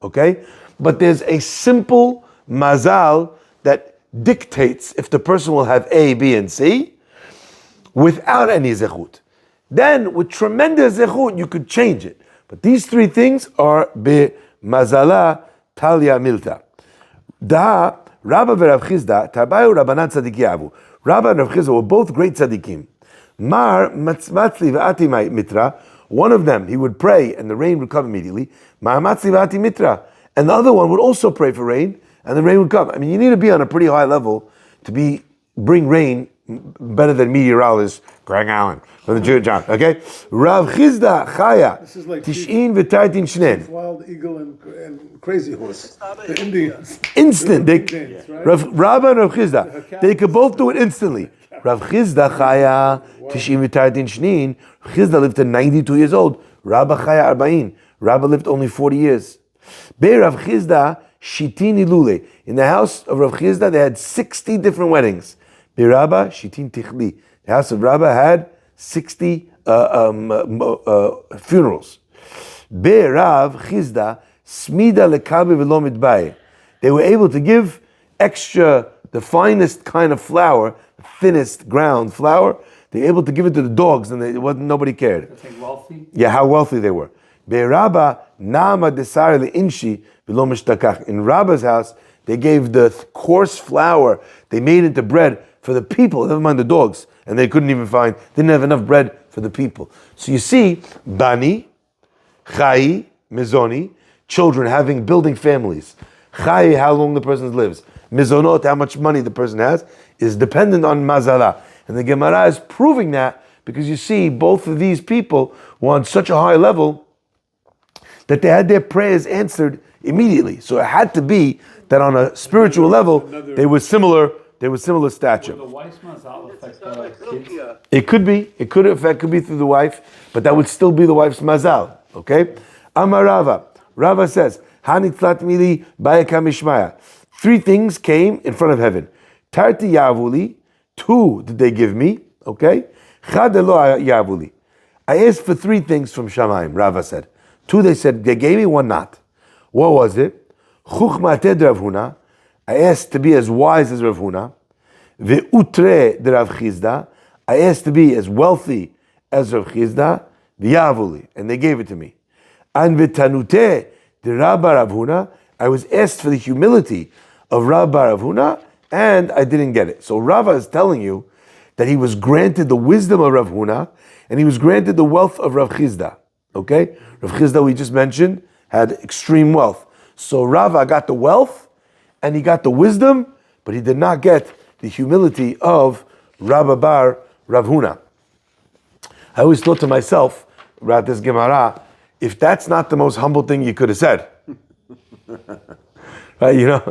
okay? But there's a simple mazal that dictates if the person will have A, B, and C without any zechut. Then, with tremendous zechut, you could change it. But these 3 things are be mazala talya milta. Da Rabba v'Rav Chizda, tabayu Rabbanan tzadikiyavu. Rabba and Rav Chizda were both great tzadikim. Mar matzli v'ati mitra. One of them, he would pray and the rain would come immediately. Mar matzli v'ati mitra. And the other one would also pray for rain and the rain would come. I mean, you need to be on a pretty high level to bring rain better than meteorologist Greg Allen from the Jewish John. Okay? Rav Chizda Chaya. This is like Tish'in v'taitin shnen. Wild eagle and crazy horse. The Indians. Instant. Indians, right? Rabba and Rav Chizda, they could both do it instantly. Rav Chizda Chaya Tish'in v'taitin shnin. Chizda lived to 92 years old. Rabba Chaya Arba'in. Rabba lived only 40 years. Be Rav Chizda Shitini Lule. In the house of Rav Chizda, they had 60 different weddings. Be Rabba Shitin Tichli. The house of Rabba had 60 funerals. Be Rav Chizda Smida Lekabe V'lo Mitbaye. They were able to give extra, the finest kind of flour, the thinnest ground flour. They were able to give it to the dogs, and nobody cared. That's like wealthy. Yeah, how wealthy they were. Be'Rabba nama desar le'inshi v'lo mishtakach. In Rabba's house, they gave the coarse flour they made into bread for the people, never mind the dogs, and they didn't have enough bread for the people. So you see, bani, chai, mizoni, children building families. Chai, how long the person lives. Mizonot, how much money the person has, is dependent on mazala. And the Gemara is proving that because you see, both of these people were on such a high level that they had their prayers answered immediately. So it had to be that on a spiritual level, they were similar stature. Will the wife's mazal affect the kids? It could be. It could be through the wife, but that would still be the wife's mazal. Okay? Amar Rava. Rava says, Hanitlat mili bayaka mishmaya. 3 things came in front of heaven. Tarti yavuli. 2 did they give me. Okay? Chad lo yavuli. I asked for 3 things from Shamayim, Rava said. 2 they said, they gave me, 1 not. What was it? Chuchma ted Rav Huna. I asked to be as wise as Rav Huna. Ve'utre de Rav Chizda. I asked to be as wealthy as Rav Chizda. V'yavuli. And they gave it to me. And ve'tanute de Rabba Rav Huna. I was asked for the humility of Rabba Rav Huna, and I didn't get it. So Rava is telling you that he was granted the wisdom of Rav Huna, and he was granted the wealth of Rav Chizda. Okay? Rav Chizda, we just mentioned, had extreme wealth. So Rava got the wealth, and he got the wisdom, but he did not get the humility of Rabba Bar Rav Huna. I always thought to myself, about this Gemara, if that's not the most humble thing you could have said. Right,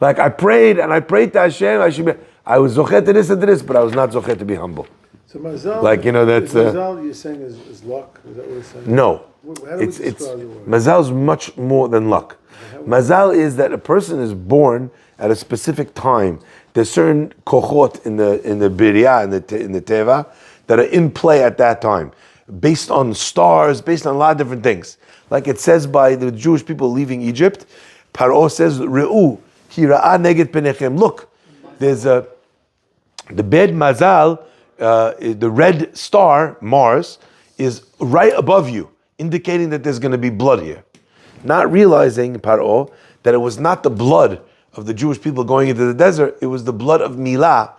like I prayed to Hashem, I was zochet to this and to this, but I was not zochet to be humble. So mazal, that's mazal. You're saying is luck? Is that what you're saying? No, How do we it's describe the word? mazal is much more than luck. Mazal is that a person is born at a specific time. There's certain kochot in the birya, in the teva, that are in play at that time, based on stars, based on a lot of different things. Like it says by the Jewish people leaving Egypt, Paro says, "Re'u ki ra'a neged penechem." Look, there's the bed mazal, the red star Mars is right above you, indicating that there's going to be blood here. Not realizing Paro that it was not the blood of the Jewish people going into the desert; it was the blood of Milah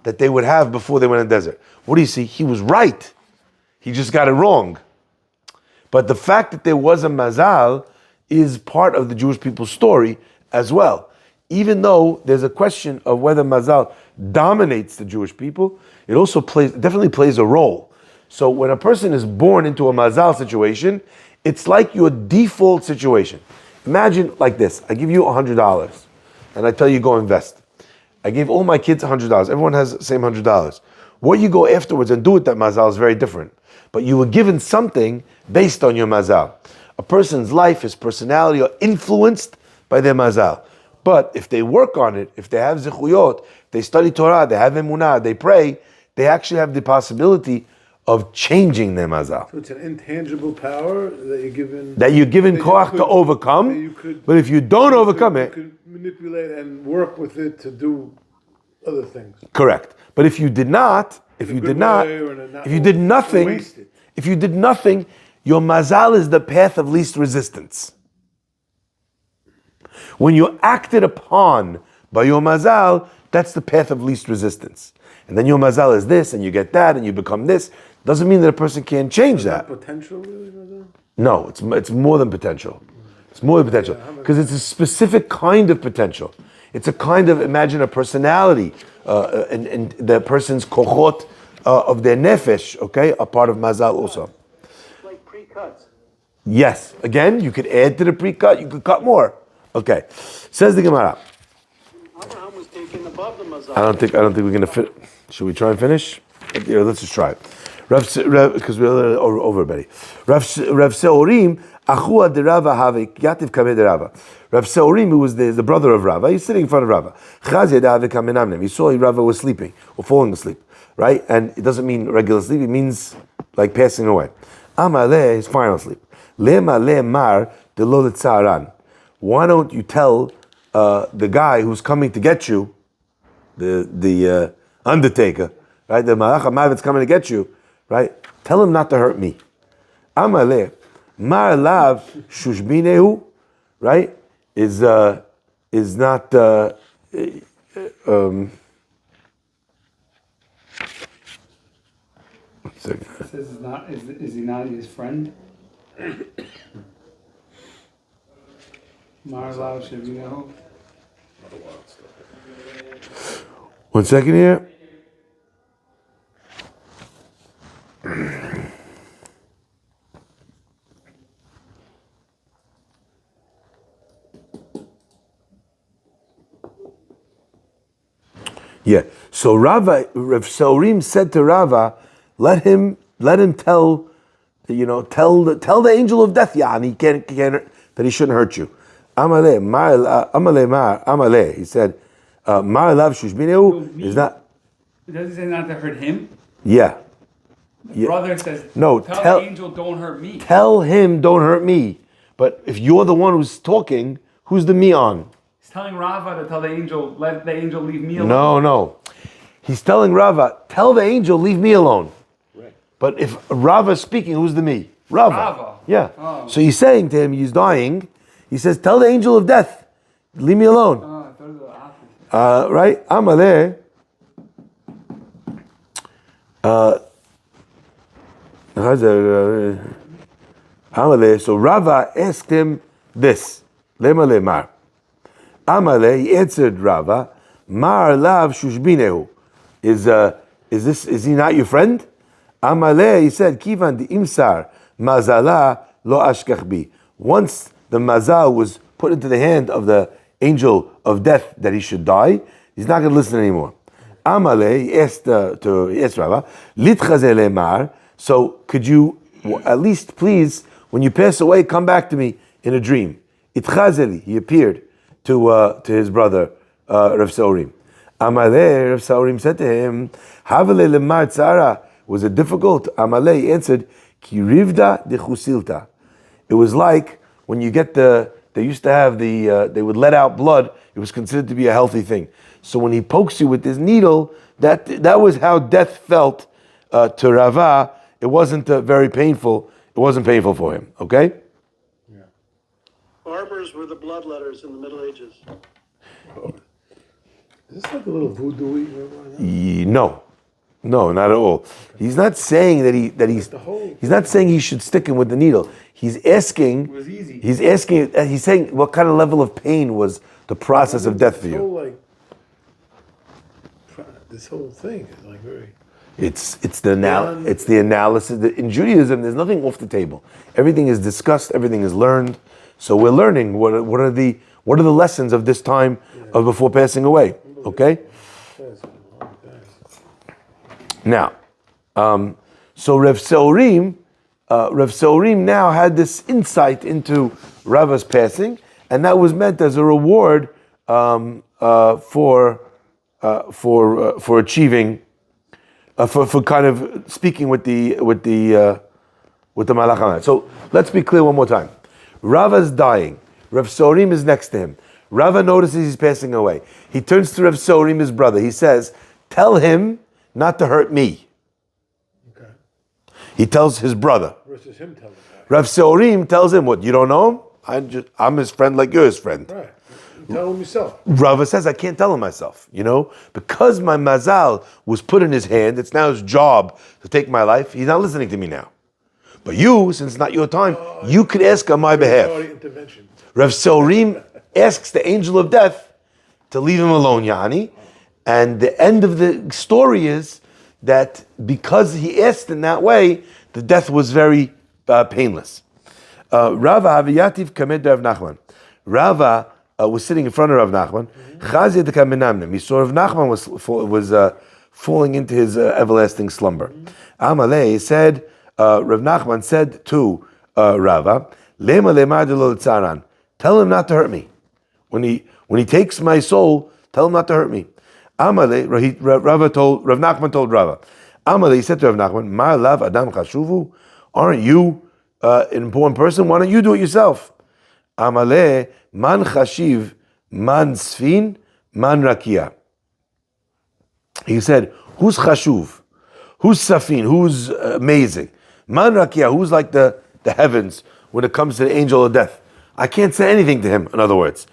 that they would have before they went in the desert. What do you see? He was right. He just got it wrong. But the fact that there was a mazal is part of the Jewish people's story as well. Even though there's a question of whether mazal dominates the Jewish people, it also definitely plays a role. So when a person is born into a mazal situation, it's like your default situation. Imagine like this: I give you $100, and I tell you go invest. I gave all my kids $100. Everyone has the same $100. What you go afterwards and do with that mazal is very different. But you were given something based on your mazal. A person's life, his personality are influenced by their mazal. But if they work on it, if they have zichuyot, they study Torah, they have emunah, they pray, they actually have the possibility of changing their mazal. So it's an intangible power that you're given. Koach to overcome. But if you don't overcome it, you could manipulate and work with it to do other things. correct. But if you did not, if you did nothing, your mazal is the path of least resistance. When you're acted upon By Yom Hazal, that's the path of least resistance. And then Yom Hazal is this, and you get that, and you become this. Doesn't mean that a person can't change that. Potential, really, Mazal? No, it's more than potential. It's more than potential. Because it's a specific kind of potential. It's a kind of, imagine a personality, and the person's kochot of their nefesh, okay, a part of Mazal also. Like pre-cuts. Yes. Again, you could add to the pre-cut, you could cut more. Okay. Says the Gemara. Abraham was taken above the mazal. I don't think we're gonna fit. Should we try and finish? Yeah, let's just try it. Because we're over already. Rav Seorim, Achua de Rava have Yativ Kameh de Rava. Rav Seorim, who was the brother of Rava, he's sitting in front of Rava. Chazia de Have Kamenamnem. He saw Rava was sleeping or falling asleep, right? And it doesn't mean regular sleep; it means like passing away. Amaleh, his final sleep. Lema le mar de lo letzaran. Why don't you tell the guy who's coming to get you, the undertaker, right? The Malach HaMavet's coming to get you, right? Tell him not to hurt me. Amaleh, mar lav shushbinehu, right? Is not. It says is he not his friend? Marlav Shavino. One second here. Yeah. So Rav Saurim said to Rava, let him tell, tell the angel of death, he can't that he shouldn't hurt you. Amaleh, he said, Mar lav shushbineu is not. Does he say not to hurt him? Yeah. Brother says, no, tell the angel don't hurt me. Tell him don't hurt me. But if you're the one who's talking, who's the me on? He's telling Rava to tell the angel, let the angel leave me alone. No. He's telling Rava, tell the angel, leave me alone. Right. But if Rava's speaking, who's the me? Rava. Yeah. Oh. So he's saying to him, he's dying. He says, tell the angel of death, leave me alone. Oh, I thought it was the opposite. Right? Amaleh. Amaleh. So Rava asked him this. Lema lemar. Amaleh, he answered Rava, Mar lav shushbinehu. Is he not your friend? Amaleh, he said, Kivan di imsar mazala lo ashkach bi. Once the mazal was put into the hand of the angel of death that he should die, he's not going to listen anymore. Amaleh, he asked Rava, litchaze lemar. So could you at least please, when you pass away, come back to me in a dream? Itchazeli, he appeared to his brother Rav Saurim. Amaleh, Rav Saurim said to him, Havale lemar tzara. Was it difficult? Amaleh answered, Ki rivda de chusilta. It was like when you get they used to have they would let out blood. It was considered to be a healthy thing. So when he pokes you with this needle, that was how death felt to Rava. It wasn't very painful. It wasn't painful for him. Okay. Yeah. Barbers were the bloodletters in the Middle Ages. Oh. Is this like a little voodoo-y? No, not at all. He's not saying he's not saying he should stick him with the needle. He's asking. It was easy. He's asking. He's saying what kind of level of pain was the process of death for you. This whole thing is like very. It's the analysis. In Judaism, there's nothing off the table. Everything is discussed. Everything is learned. So we're learning what are the lessons of this time of before passing away. Okay. Now, so Rav Saurim now had this insight into Rava's passing, and that was meant as a reward for achieving, for kind of speaking with the Malach HaMavet. So let's be clear one more time. Rava's dying. Rav Saurim is next to him. Rava notices he's passing away. He turns to Rav Saurim, his brother. He says, "Tell him not to hurt me." Okay. He tells his brother. Versus him telling that. Rav Saurim tells him, "What? You don't know him? I'm his friend, like you're his friend." Right. Tell him yourself. Rava says, I can't tell him myself, because my mazal was put in his hand, it's now his job to take my life. He's not listening to me now. But you, since it's not your time, you could ask on my behalf. Intervention. Rav Sorim asks the angel of death to leave him alone, Yani. And the end of the story is that because he asked in that way, the death was very painless. Rava Haviyativ Kamed Rav Nachman. Rava was sitting in front of Rav Nachman. Chazia de Kamenamnim. He saw Rav Nachman was falling into his everlasting slumber. Amalei said, Rav Nachman said to Rava, Lema lemar de lo tzaran. Tell him not to hurt me. When he takes my soul, tell him not to hurt me. Amalei, Rav Nachman told Rava. Amalei, he said to Rav Nachman, Mar lav adam chashuvu. Aren't you an important person? Why don't you do it yourself? Amalei, man chashiv, man sfin, man rakia. He said, who's chashuv? Who's safin? Who's amazing? Man rakia, who's like the heavens when it comes to the angel of death? I can't say anything to him, in other words.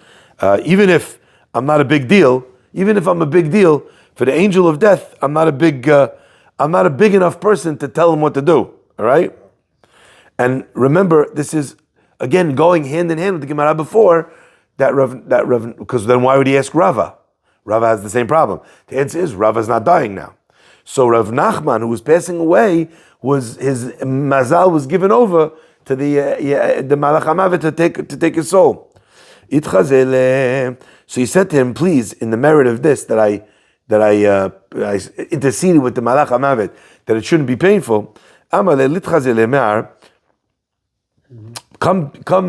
Even if I'm not a big deal, even if I'm a big deal, for the angel of death, I'm not a big enough person to tell him what to do, all right? And remember, this is, again, going hand in hand with the Gemara before, that Rav, because then why would he ask Rava? Rava has the same problem. The answer is, Rava's not dying now. So Rav Nachman, who was passing away, his mazal was given over to the Malach HaMavet to take his soul. So he said to him, please, in the merit of this, that I interceded with the Malach HaMavet, that it shouldn't be painful. Come,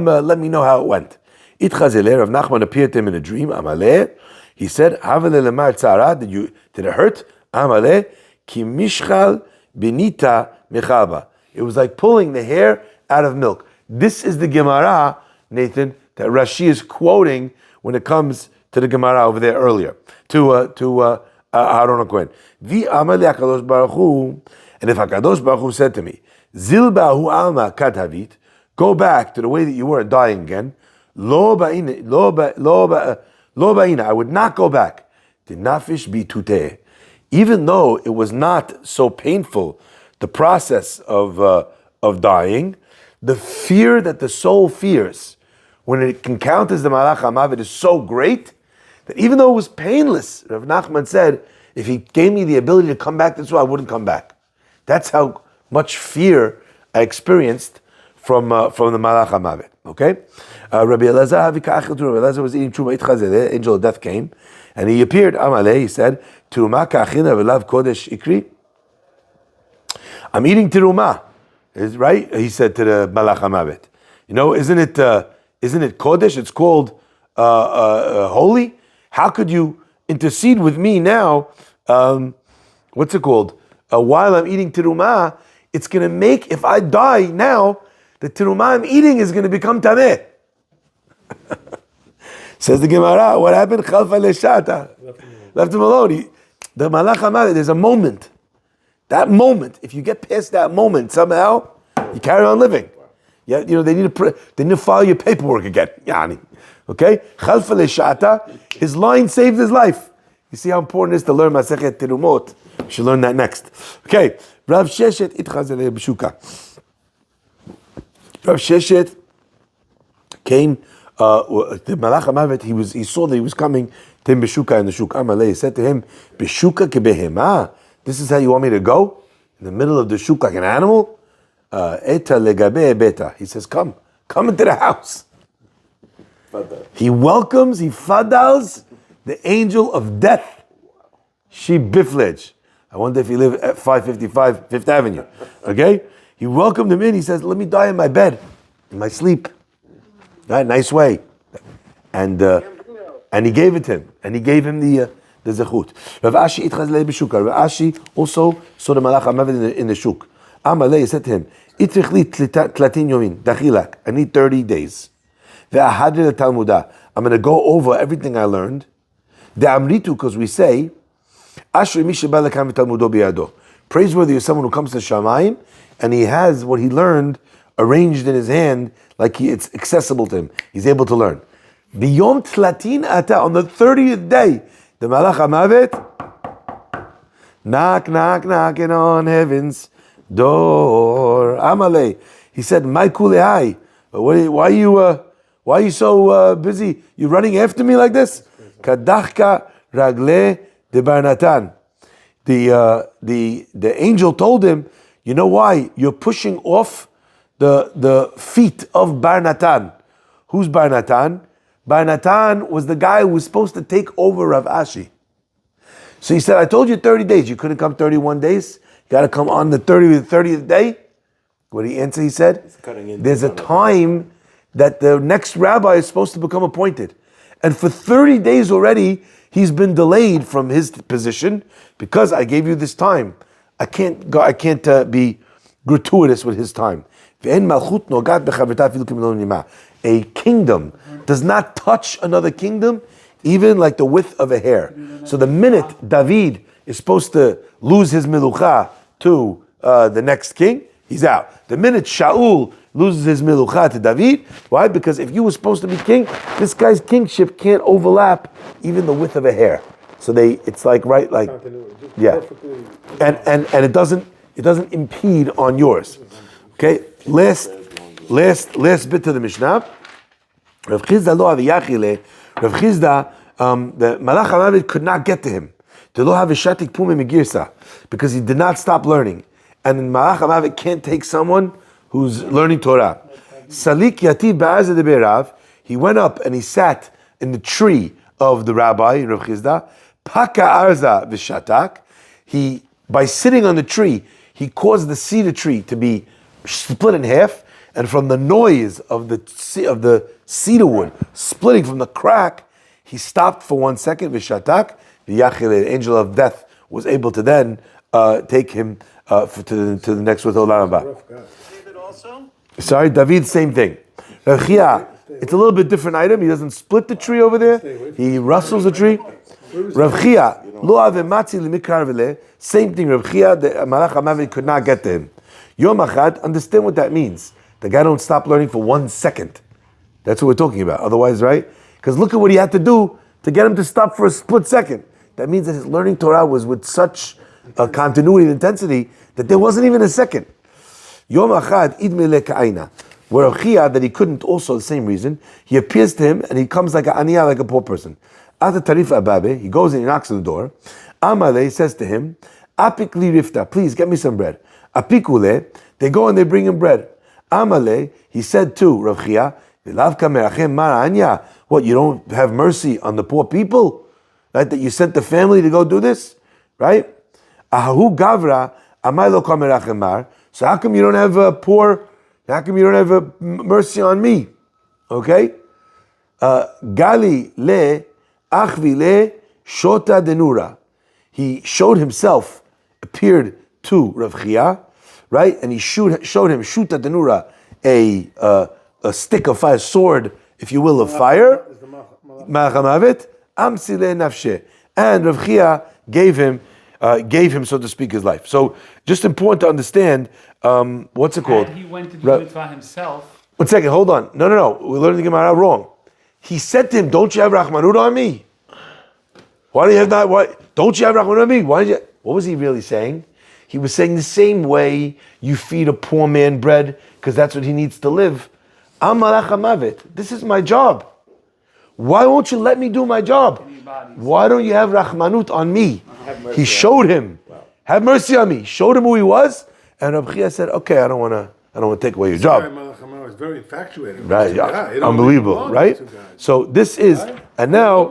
let me know how it went. Rav Nachman appeared to him in a dream. He said, did it hurt? Ki mishchal benita mechalba. It was like pulling the hair out of milk. This is the Gemara, Nathan, that Rashi is quoting when it comes to the Gemara over there earlier, to Aaron HaKohen. V'amali HaKadosh Baruch Hu, and if HaKadosh Baruch Hu said to me, Zilba hu alma katavit, go back to the way that you were dying again, lo ba'ina, I would not go back. Dinafish bi tuteh. Even though it was not so painful, the process of dying, the fear that the soul fears when it encounters the Malach HaMavet is so great that even though it was painless, Rav Nachman said, if he gave me the ability to come back this way, I wouldn't come back. That's how much fear I experienced from the Malach HaMavet. Okay? Rabbi Elazar was eating truma itchazeh. The angel of death came, and he appeared. Amalei, he said, "Teruma ka'achina v'lav kodesh ikri." I'm eating teruma, right? He said to the Malach HaMavet. Isn't it kodesh? It's called holy. How could you intercede with me now? What's it called? While I'm eating teruma, it's going to make, if I die now, the teruma I'm eating is going to become tameh. Says the Gemara, what happened? Chalfa leshata. Left him alone. The Malach HaMavet, there's a moment. That moment, if you get past that moment, somehow, you carry on living. Yeah, they need to file your paperwork again. Yani. Okay? Chalfa leshata, his line saved his life. You see how important it is to learn Masechet Terumot. We should learn that next. Okay. Rav Sheshet itchazele b'shuka. Rav Sheshet came, the Malach HaMavet, he saw that he was coming to him b'shuka in the shuk. Amalei said to him, b'shuka kebehema, this is how you want me to go? In the middle of the shuk like an animal? Eta legabe beta. He says, come into the house. He welcomes, he fadals the angel of death. She biflej. I wonder if he lived at 555 Fifth Avenue. Okay? He welcomed him in. He says, let me die in my bed, in my sleep. Right? Nice way. And he gave it to him. And he gave him the zechut. Rav Ashi itchazlei b'shukah. Rav Ashi also saw the Malach HaMavet in the shuk. Amalei said to him, Itrich li tlatin yomin, dachilak. I need 30 days. Ve'ahadir talmudah. I'm going to go over everything I learned. De'amritu, because we say, Ashri mi sheba lekam v'talmudo biyado. Praiseworthy is someone who comes to Shamayim and he has what he learned arranged in his hand like it's accessible to him. He's able to learn. Biyom tlatin ata, on the 30th day, the Malach HaMavet, knocking on heaven's door. Amalei. He said, "My kulehai. Why are you so busy? You running after me like this?" Kadachka ragle de Barnatan. The angel told him, "You know why? You're pushing off the feet of Barnatan." Who's Barnatan? Barnatan was the guy who was supposed to take over Rav Ashi. So he said, "I told you 30 days. You couldn't come 31 days. You got to come on the 30th day." What did he answer? He said, "There's a time that the next rabbi is supposed to become appointed. And for 30 days already, he's been delayed from his position because I gave you this time. I can't be gratuitous with his time. A kingdom does not touch another kingdom, even like the width of a hair. So the minute David is supposed to lose his milucha to the next king, he's out. The minute Shaul loses his milucha to David, why? Because if you were supposed to be king, this guy's kingship can't overlap even the width of a hair. So it's like yeah, and it doesn't impede on yours. Okay, last bit to the Mishnah. Rav Chizda lo aviyachile. Rav Chizda, the Malach HaMavet could not get to him. To lo have shatik pume megirsa, because he did not stop learning. And Malach HaMavet can't take someone who's learning Torah. Salik yativ ba'azah de be'rav. He went up and he sat in the tree of the rabbi, Rav Chizda. Paka arza v'shatak. By sitting on the tree, he caused the cedar tree to be split in half, and from the noise of the cedar wood splitting from the crack, he stopped for 1 second. V'shatak, the angel of death was able to then take him to the next world. Olam haba. David also? Sorry, David, same thing. Rav Chia, it's a little bit different item. He doesn't split the tree over there. He rustles the tree. Rav Chia, lo avematzi limikar v'le. Same thing. Rav Chia, the Malach HaMavet could not get to him. Yom Achad, understand what that means. The guy don't stop learning for 1 second. That's what we're talking about. Otherwise, right? Because look at what he had to do to get him to stop for a split second. That means that his learning Torah was with such a continuity and intensity that there wasn't even a second. Yom Achad idmele ka'aina. Where Rav Chia, that he couldn't, also the same reason, he appears to him and he comes like an aniyah, like a poor person. Ata tarif ababe, he goes and he knocks on the door. Amale says to him, Apik li rifta, please get me some bread. Apikule, they go and they bring him bread. Amale, he said to Rav Chia, what, you don't have mercy on the poor people? Right? That you sent the family to go do this? Right? Ahu gavra, amalo kamerachemar. So how come you don't have mercy on me? Okay? Gali le achvi le shota denura. He showed himself, appeared to Rav Chia, right? And he showed him shuta denura, a stick of fire, sword, if you will, of fire. Malach HaMavet, amsile nafshe. And Rav Chia gave him, so to speak, his life. So just important to understand, what's it called? And he went to do the mitzvah himself. 1 second, hold on. No. We're learning the Gemara wrong. He said to him, don't you have Rahmanut on me? Why do you have that? Why don't you have Rahmanut on me? What was he really saying? He was saying the same way you feed a poor man bread, because that's what he needs to live. I'm Malach HaMavet. This is my job. Why won't you let me do my job? Why don't you have Rahmanut on me? He showed him. Wow. Have mercy on me. Showed him who he was, and Rav Chia said, "Okay, I don't want to take away your job." Malach HaMavet was very infatuated. Right, unbelievable, right? So this is, and now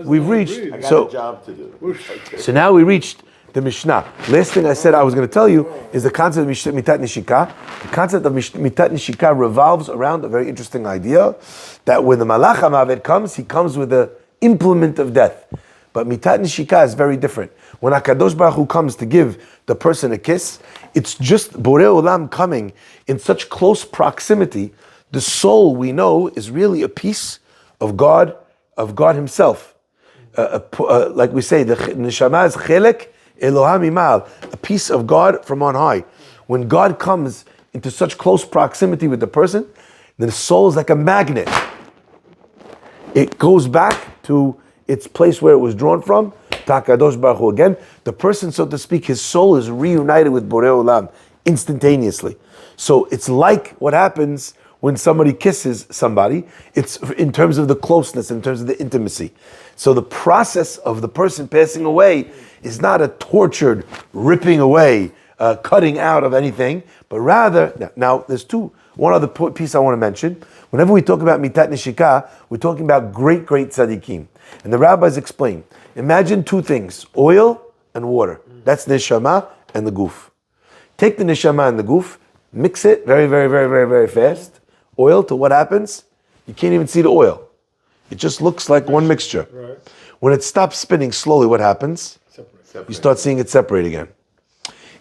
we've reached. I got a job to do. So now we reached the Mishnah. Last thing I said I was going to tell you is the concept of Mitat Nishika. The concept of Mitat Nishika revolves around a very interesting idea that when the Malach HaMavet comes, he comes with the implement of death. But Mitat Nishika is very different. When HaKadosh Baruch Hu comes to give the person a kiss, it's just Borei Olam coming in such close proximity. The soul, we know, is really a piece of God Himself. Like we say, the Neshama is Chelek Elohim Imal, a piece of God from on high. When God comes into such close proximity with the person, then the soul is like a magnet. it goes back to its place where it was drawn from. Takadosh Baruch Hu again. The person, so to speak, his soul is reunited with Borei Olam instantaneously. So it's like what happens when somebody kisses somebody. It's in terms of the closeness, in terms of the intimacy. So the process of the person passing away is not a tortured ripping away, cutting out of anything, but rather, now there's one other piece I want to mention. Whenever we talk about mitat neshika, we're talking about great tzaddikim. And the rabbis explain, imagine two things, oil and water. That's neshama and the guf. Take the neshama and the guf, mix it very, very, very, very, very fast. Oil to what happens? You can't even see the oil. It just looks like one mixture. Right. When it stops spinning slowly, what happens? Separate. You start seeing it separate again.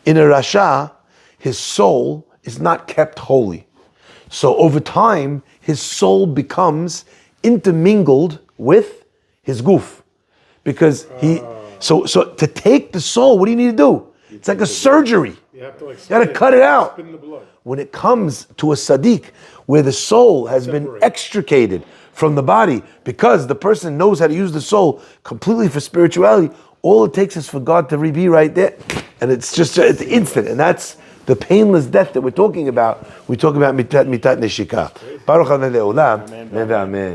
In a rasha, his soul is not kept holy. So over time, his soul becomes intermingled with his guf. Because so to take the soul, what do you need to do? It's like a surgery. You have to You gotta cut it out. Spin the blood. When it comes to a tzaddik, where the soul has been Separate. extricated from the body, because the person knows how to use the soul completely for spirituality, all it takes is for God to be right there, and it's instant, and that's the painless death that we're talking about. We talk about mitat neshika. Baruch Adonai Le'olam. Amen.